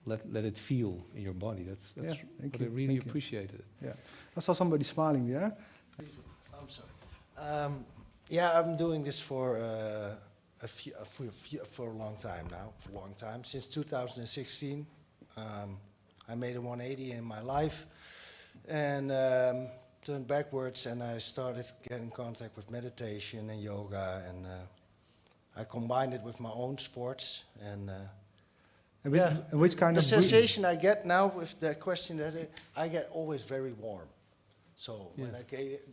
let it feel in your body. That's what I really appreciated. Yeah, I saw somebody smiling there. I'm sorry. I'm doing this for a long time now. For a long time, since 2016, I made a 180 in my life and turned backwards, and I started getting in contact with meditation and yoga, and I combined it with my own sports and. And which kind the of sensation I get now with the question that I get always very warm. So when I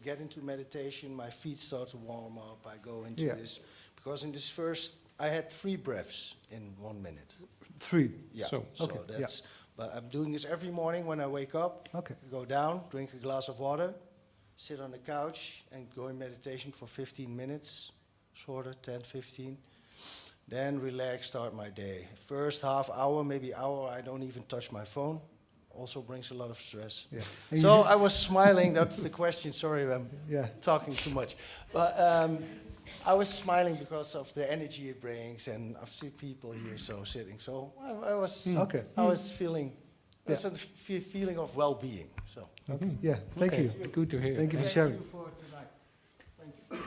get into meditation, my feet start to warm up. I go into this because in this first I had 3 breaths in 1 minute. 3. Yeah. So that's. But I'm doing this every morning when I wake up. Okay. Go down, drink a glass of water, sit on the couch, and go in meditation for 15 minutes, shorter, 10, 15. Then relax, start my day. First half hour, maybe hour, I don't even touch my phone. Also brings a lot of stress. Yeah. So I was smiling, that's the question, sorry I'm talking too much. But I was smiling because of the energy it brings, and I see people here sitting. So I was feeling, that's a feeling of well-being. So. Okay. Yeah, thank you. Good to hear. Thank you for sharing. Thank you for tonight. Thank you.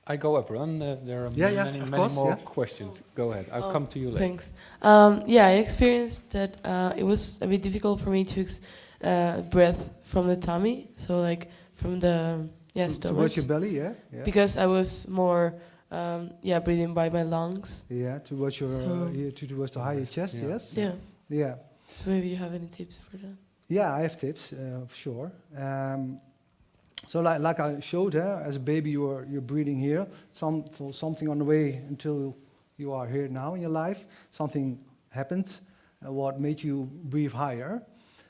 I go up, Ron. There are many more questions. Go ahead. I'll come to you later. Thanks. I experienced that it was a bit difficult for me to breath from the tummy, so like from the stomach. Towards your belly, Because I was more, breathing by my lungs. Yeah, towards your towards the higher chest. Yes. Yeah. Yeah. So maybe you have any tips for that? Yeah, I have tips, for sure. So like I showed, as a baby you're breathing here, something on the way until you are here now in your life, something happened, what made you breathe higher.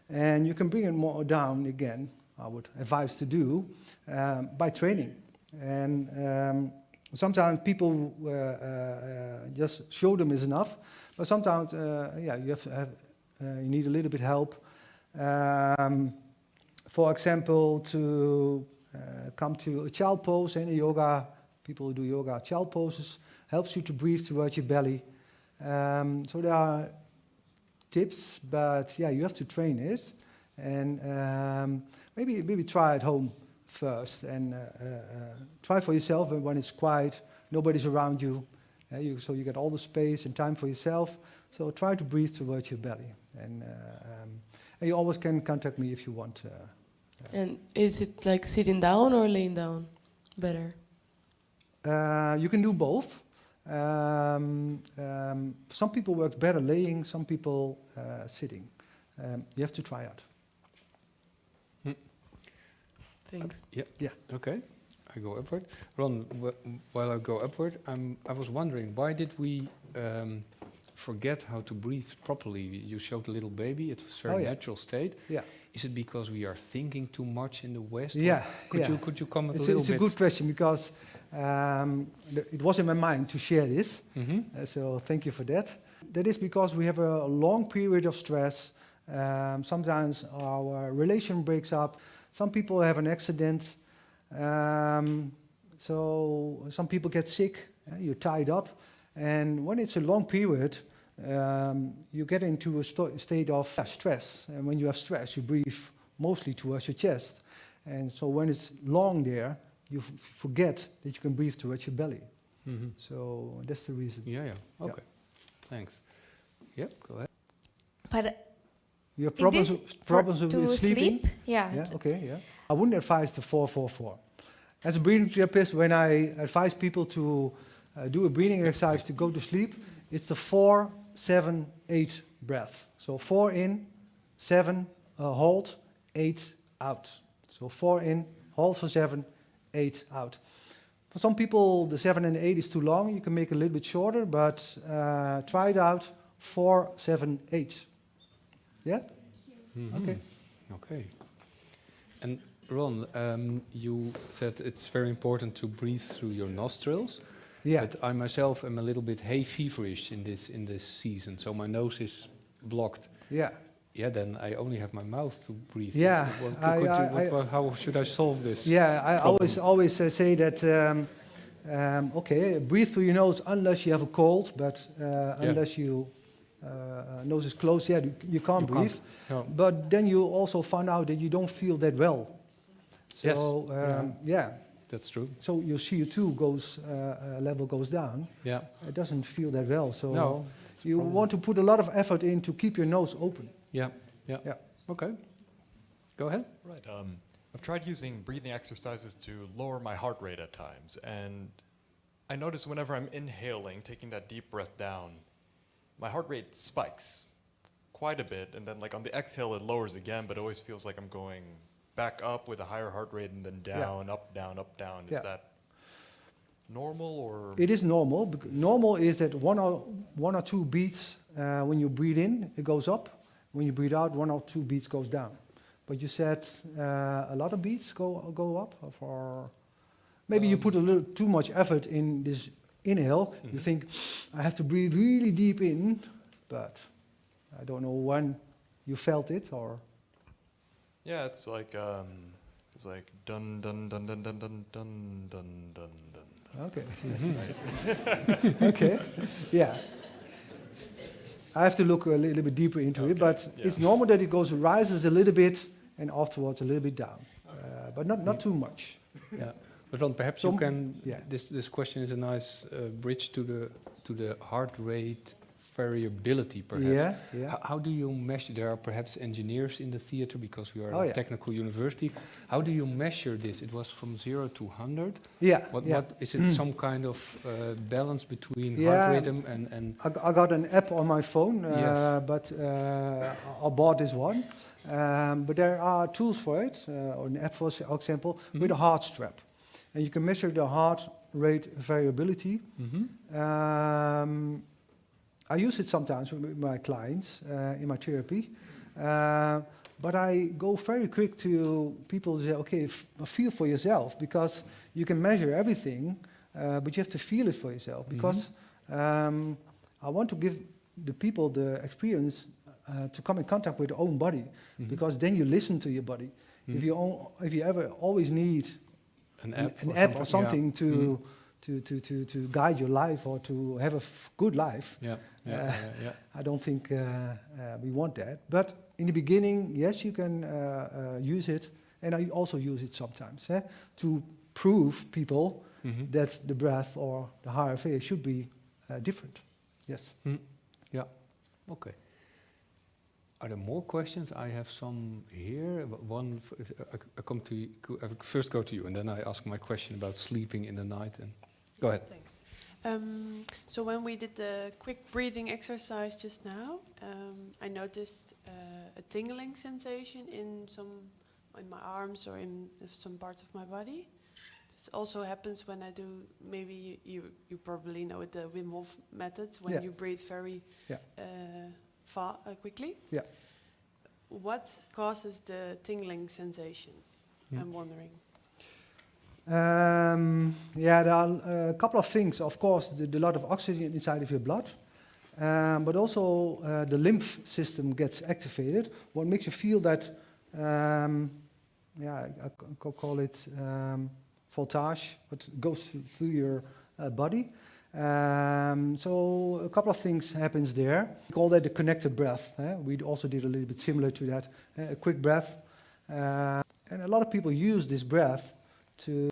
And you can bring it more down again, I would advise to do, by training. And sometimes people just show them is enough, but sometimes you have to have, you need a little bit help For example, to come to a child pose in yoga, people who do yoga, child poses, helps you to breathe towards your belly. So there are tips, but yeah, you have to train it. And maybe try at home first and try for yourself when it's quiet, nobody's around you, so you get all the space and time for yourself. So try to breathe towards your belly. And you always can contact me if you want. And is it like sitting down or laying down better? You can do both. Some people work better laying, some people sitting. You have to try out. Thanks. Yeah. Okay. I go upward. Ron, while I go upward, I was wondering, why did we forget how to breathe properly? You showed a little baby. It was a very natural state. Yeah. Is it because we are thinking too much in the West? Yeah. Could you comment a little bit? It's a good question because it was in my mind to share this. So thank you for that. That is because we have a long period of stress. Sometimes our relation breaks up. Some people have an accident. So some people get sick. You're tied up. And when it's a long period, you get into a state of stress. And when you have stress, you breathe mostly towards your chest. And so when it's long there, you forget that you can breathe towards your belly. So that's the reason. Yeah. Okay. Thanks. Yeah, go ahead. But You have problems with sleeping? Yeah. Okay, yeah. I wouldn't advise the 4-4-4. As a breathing therapist, when I advise people to do a breathing exercise to go to sleep, it's the 4-7-8 breath. So 4 in, 7, hold, 8 out. So 4 in, hold for 7, 8 out. For some people, the 7 and 8 is too long. You can make it a little bit shorter, but try it out, 4-7-8. Yeah? Okay. Okay. And Ron, you said it's very important to breathe through your nostrils. Yeah. But I myself am a little bit hay feverish in this season, so my nose is blocked. Yeah. Yeah, then I only have my mouth to breathe. Yeah. How should I solve this? Yeah, I problem? always say that, okay, breathe through your nose unless you have a cold, but unless you nose is closed, you can't breathe. No. But then you also find out that you don't feel that well. So, yeah. That's true. So your CO2 level goes down. Yeah. It doesn't feel that well. So No. you want to put a lot of effort in to keep your nose open. Yeah. Yeah. Okay. Go ahead. Right. I've tried using breathing exercises to lower my heart rate at times, and I notice whenever I'm inhaling, taking that deep breath down, my heart rate spikes quite a bit, and then like on the exhale it lowers again, but it always feels like I'm going back up with a higher heart rate and then down, up, down, up, down. Is that normal or? It is normal. Normal is that one or two beats when you breathe in, it goes up. When you breathe out, 1 or 2 beats goes down. But you said a lot of beats go up, or maybe you put a little too much effort in this inhale. You think I have to breathe really deep in, but I don't know when you felt it or. Yeah, it's like dun dun dun dun dun dun dun dun dun dun. Okay. Okay. Yeah. I have to look a little bit deeper into it, but it's normal that it rises a little bit and afterwards a little bit down, but not too much. Yeah. But Ron, perhaps you can. Yeah. This question is a nice bridge to the heart rate variability, perhaps. Yeah. How do you measure? There are perhaps engineers in the theater because we are a technical university. How do you measure this? It was from 0 to 100. Yeah. What is it? Some kind of balance between heart rhythm and? I got an app on my phone, but I bought this one. But there are tools for it. An app, for example, with a heart strap, and you can measure the heart rate variability. I use it sometimes with my clients in my therapy, but I go very quick to people who say, okay, feel for yourself, because you can measure everything, but you have to feel it for yourself, because I want to give the people the experience to come in contact with your own body, because then you listen to your body. If you ever always need An app or something to guide your life or to have a good life, I don't think we want that. But in the beginning, yes, you can use it, and I also use it sometimes to prove people that the breath or the HRV should be different. Yes. Yeah. Okay. Are there more questions? I have some here. One, I come to you, I first go to you, and then I ask my question about sleeping in the night. And go ahead. Thanks. So when we did the quick breathing exercise just now, I noticed a tingling sensation in my arms or in some parts of my body. This also happens when I do, maybe you probably know it, the Wim Hof method, when you breathe very quickly. Yeah. What causes the tingling sensation? I'm wondering. There are a couple of things. Of course, a lot of oxygen inside of your blood, but also the lymph system gets activated. What makes you feel that, I call it voltage, what goes through your body. So a couple of things happens there. We call that the connected breath. We also did a little bit similar to that, a quick breath. And a lot of people use this breath to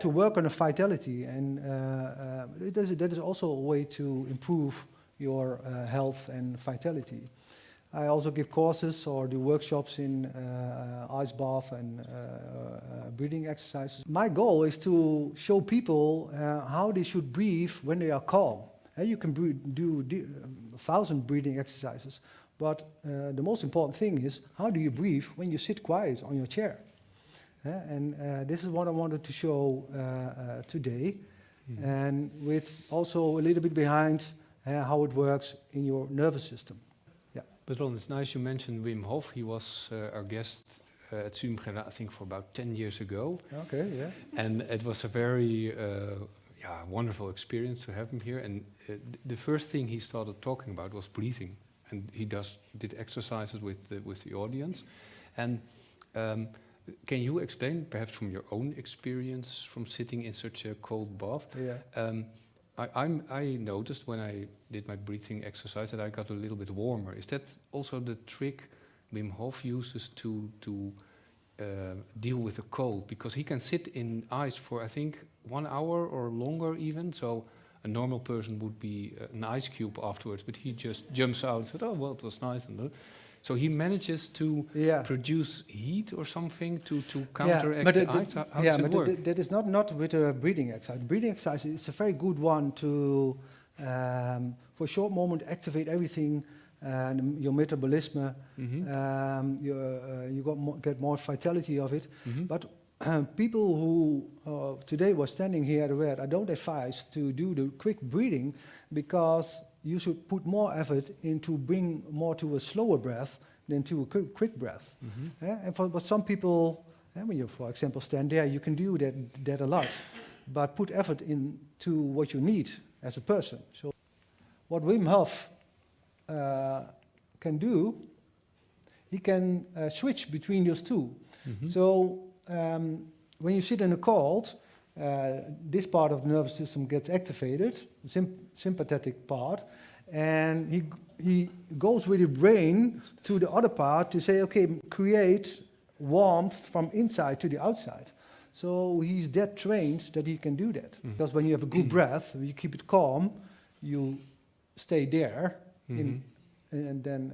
work on the vitality, and that is also a way to improve your health and vitality. I also give courses or do workshops in ice bath and breathing exercises. My goal is to show people how they should breathe when they are calm. You can do 1,000 breathing exercises, but the most important thing is, how do you breathe when you sit quiet on your chair? And this is what I wanted to show today, and with also a little bit behind how it works in your nervous system. But Ron, it's nice you mentioned Wim Hof. He was our guest at Studium Generale, I think, for about 10 years ago. Okay, yeah. And it was a very wonderful experience to have him here. And the first thing he started talking about was breathing. And he did exercises with the audience. And can you explain, perhaps from your own experience from sitting in such a cold bath? Yeah. I noticed when I did my breathing exercise that I got a little bit warmer. Is that also the trick Wim Hof uses to deal with the cold? Because he can sit in ice for, I think, 1 hour or longer even. So a normal person would be an ice cube afterwards, but he just jumps out and said, oh, well, it was nice. And so he manages to produce heat or something to counteract the ice. How does it work? That is not with a breathing exercise. Breathing exercise is a very good one to, for a short moment, activate everything, your metabolism. You get more vitality of it. But people who today were standing here at the red, I don't advise to do the quick breathing, because you should put more effort into bring more to a slower breath than to a quick breath. And for some people, when you, for example, stand there, you can do that a lot, but put effort into what you need as a person. So what Wim Hof can do, he can switch between those two. So when you sit in a cold, this part of the nervous system gets activated, the sympathetic part, and he goes with the brain to the other part to say, okay, create warmth from inside to the outside. So he's that trained that he can do that. Because when you have a good breath, you keep it calm, you stay there, and then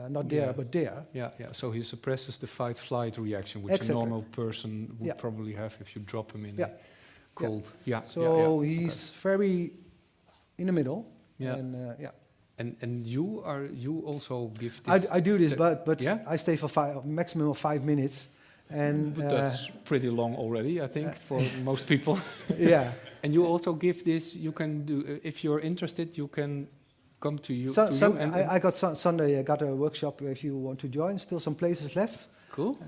not there, but there. Yeah. So he suppresses the fight-flight reaction, which a normal person would probably have if you drop him in a cold. So he's very in the middle. And you also give this. I do this, but I stay for maximum of 5 minutes. And but that's pretty long already, I think, for most people. And you also give this. You can do if you're interested. You can come to you. I got Sunday. I got a workshop if you want to join. Still some places left. Cool.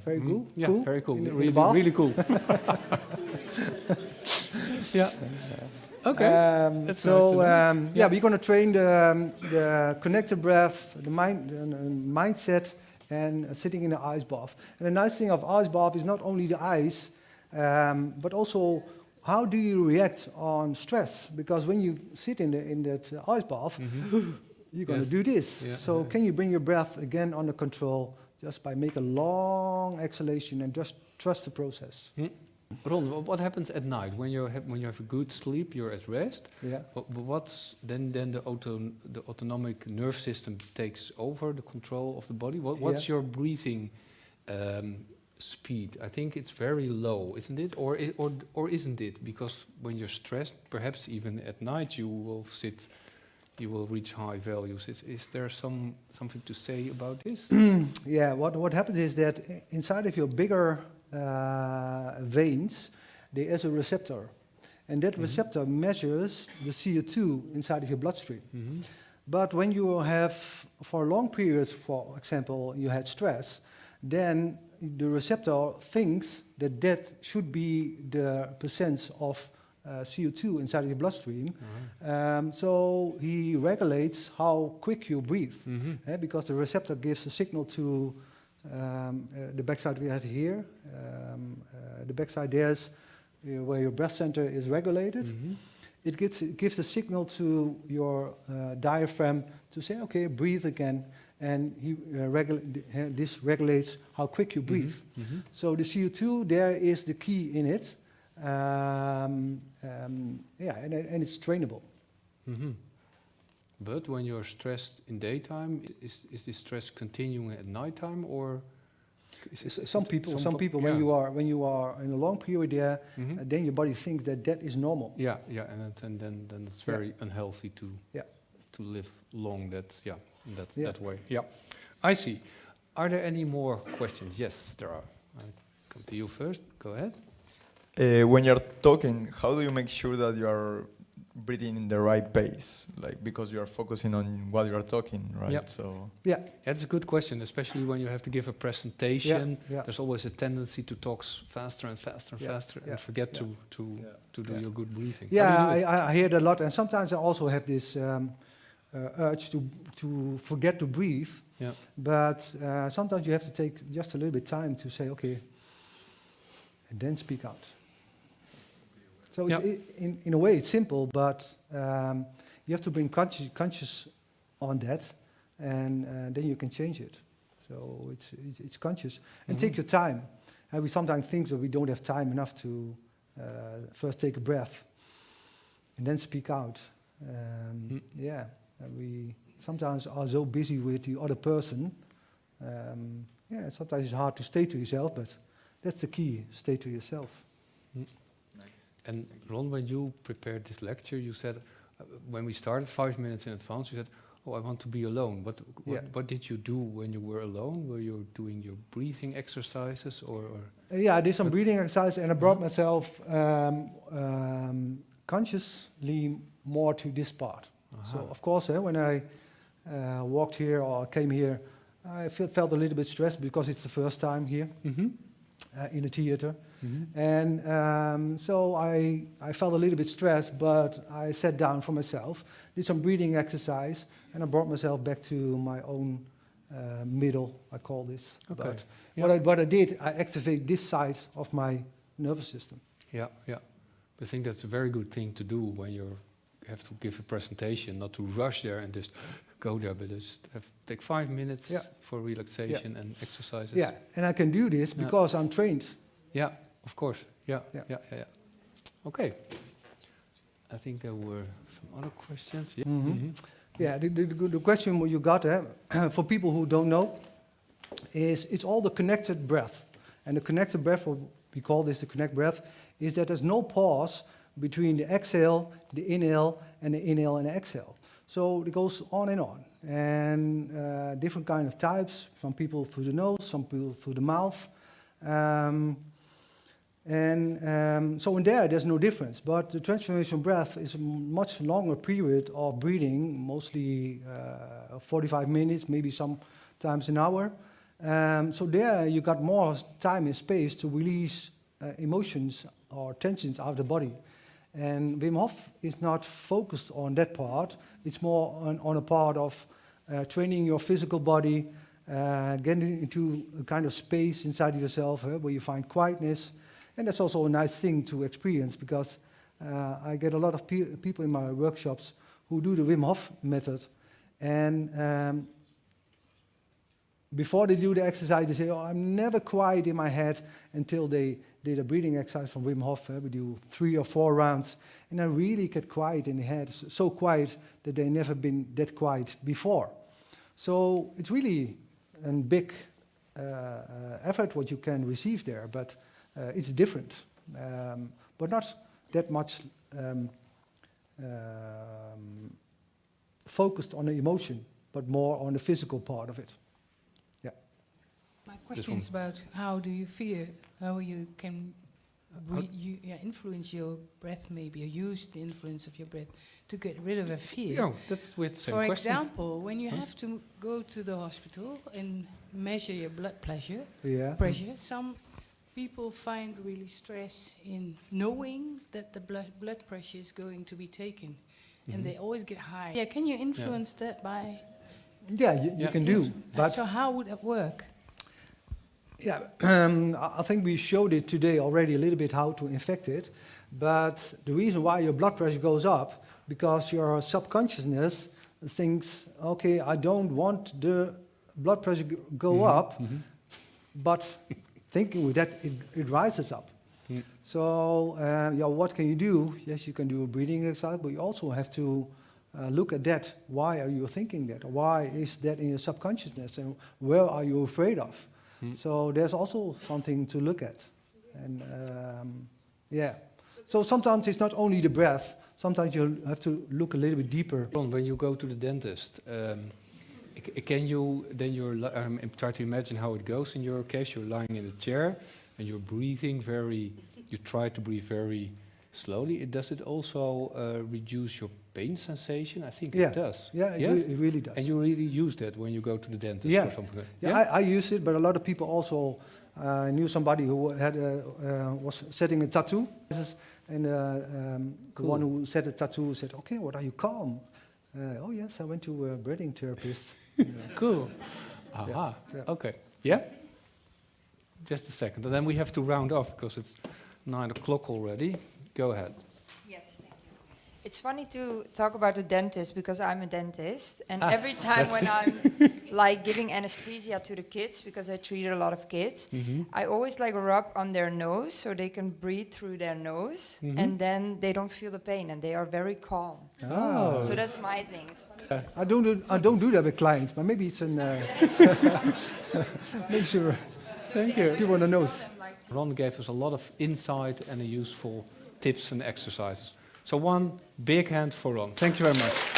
Very cool. Yeah, cool. very cool. Really cool. Okay, that's so nice to know. yeah, we're going to train the connected breath, the mindset, and sitting in the ice bath. And the nice thing of ice bath is not only the ice, but also how do you react on stress? Because when you sit in that ice bath, you're going to do this. Yeah, So can you bring your breath again under control just by make a long exhalation and just trust the process? Ron, what happens at night when you have a good sleep? You're at rest. Yeah. What's then the autonomic nerve system takes over the control of the body. What's your breathing speed? I think it's very low, isn't it? Or isn't it? Because when you're stressed, perhaps even at night you will reach high values. Is there something to say about this? Yeah. What happens is that inside of your bigger veins, there is a receptor, and that receptor measures the CO2 inside of your bloodstream. But when you have, for long periods, for example, you had stress, then the receptor thinks that should be the percent of CO2 inside of your bloodstream. So he regulates how quick you breathe, because the receptor gives a signal to the backside we had here. The backside there's where your breath center is regulated. It gives a signal to your diaphragm to say, okay, breathe again, and this regulates how quick you breathe. So the CO2 there is the key in it. And it's trainable. But when you're stressed in daytime, is this stress continuing at nighttime, or? Some people, when you are in a long period there, then your body thinks that is normal. Yeah, and then it's very unhealthy to live long that way. Yeah, I see. Are there any more questions? Yes, there are. I'll come to you first. Go ahead. When you're talking, how do you make sure that you are breathing in the right pace? Like, because you are focusing on what you are talking, right? Yep. So That's a good question, especially when you have to give a presentation. There's always a tendency to talk faster and faster and faster, and forget to do your good breathing. Yeah, I hear that a lot, and sometimes I also have this urge to forget to breathe. Yeah. But sometimes you have to take just a little bit time to say, okay, and then speak out. So in a way, it's simple, but you have to bring conscious on that, and then you can change it. So it's conscious. And take your time. And we sometimes think that we don't have time enough to first take a breath and then speak out. And we sometimes are so busy with the other person. Sometimes it's hard to stay to yourself, but that's the key, stay to yourself. And Ron, when you prepared this lecture, you said, when we started 5 minutes in advance, you said, oh, I want to be alone. What did you do when you were alone? Were you doing your breathing exercises or I did some breathing exercises, and I brought myself consciously more to this part. So, of course, when I walked here or came here, I felt a little bit stressed because it's the first time here in the theater. And so I felt a little bit stressed, but I sat down for myself, did some breathing exercise, and I brought myself back to my own middle, I call this. Okay. But what I did, I activated this side of my nervous system. Yeah. I think that's a very good thing to do when you have to give a presentation, not to rush there and just go there, but just take 5 minutes for relaxation and exercises. Yeah, and I can do this because I'm trained. Yeah, of course. Yeah. Okay. I think there were some other questions. Yeah. The question you got, for people who don't know, is it's all the connected breath. And the connected breath, what we call this the connect breath, is that there's no pause between the exhale, the inhale, and the exhale. So it goes on, and different kind of types. Some people through the nose, some people through the mouth. So in there's no difference. But the transformation breath is a much longer period of breathing, mostly 45 minutes, maybe sometimes an hour. So there you got more time and space to release emotions or tensions out of the body. And Wim Hof is not focused on that part. It's more on a part of training your physical body, getting into a kind of space inside of yourself where you find quietness. And that's also a nice thing to experience, because I get a lot of people in my workshops who do the Wim Hof method. And before they do the exercise, they say, oh, I'm never quiet in my head, until they did a breathing exercise from Wim Hof. We do 3 or 4 rounds, and I really get quiet in the head, so quiet that they've never been that quiet before. So it's really a big effort what you can receive there, but it's different, but not that much focused on the emotion, but more on the physical part of it. Yeah. My question is about how do you feel, how you can influence your breath, maybe, or use the influence of your breath to get rid of a fear. Yeah, that's with the same For question. example, when you have to go to the hospital and measure your blood pressure, some people find really stress in knowing that the blood pressure is going to be taken, and they always get high. Yeah, can you influence that by? Yeah, you can do. But so how would that work? Yeah, I think we showed it today already a little bit how to affect it. But the reason why your blood pressure goes up, because your subconsciousness thinks, okay, I don't want the blood pressure go up, but thinking with that, it rises up. So, what can you do? Yes, you can do a breathing exercise, but you also have to look at that. Why are you thinking that? Why is that in your subconsciousness? And where are you afraid of? So there's also something to look at. And so sometimes it's not only the breath, sometimes you have to look a little bit deeper. When you go to the dentist, can you then try to imagine how it goes in your case? You're lying in a chair and you're breathing you try to breathe very slowly. Does it also reduce your pain sensation? I think it does. Yeah, it really does. And you really use that when you go to the dentist or something? I use it, but a lot of people also knew somebody who was setting a tattoo. And the one who set a tattoo said, okay, what are you calm? Oh yes, I went to a breathing therapist. Cool. Aha. Okay. Yeah? Just a second. And then we have to round off because it's 9 o'clock already. Go ahead. Yes, thank you. It's funny to talk about the dentist because I'm a dentist, and every time when I'm like giving anesthesia to the kids, because I treat a lot of kids, I always like rub on their nose so they can breathe through their nose, and then they don't feel the pain and they are very calm. Oh. So that's my thing. It's funny. I don't do that with clients, but maybe it's an make sure. Thank you. Do want to know. Ron gave us a lot of insight and useful tips and exercises. So one big hand for Ron. Thank you very much.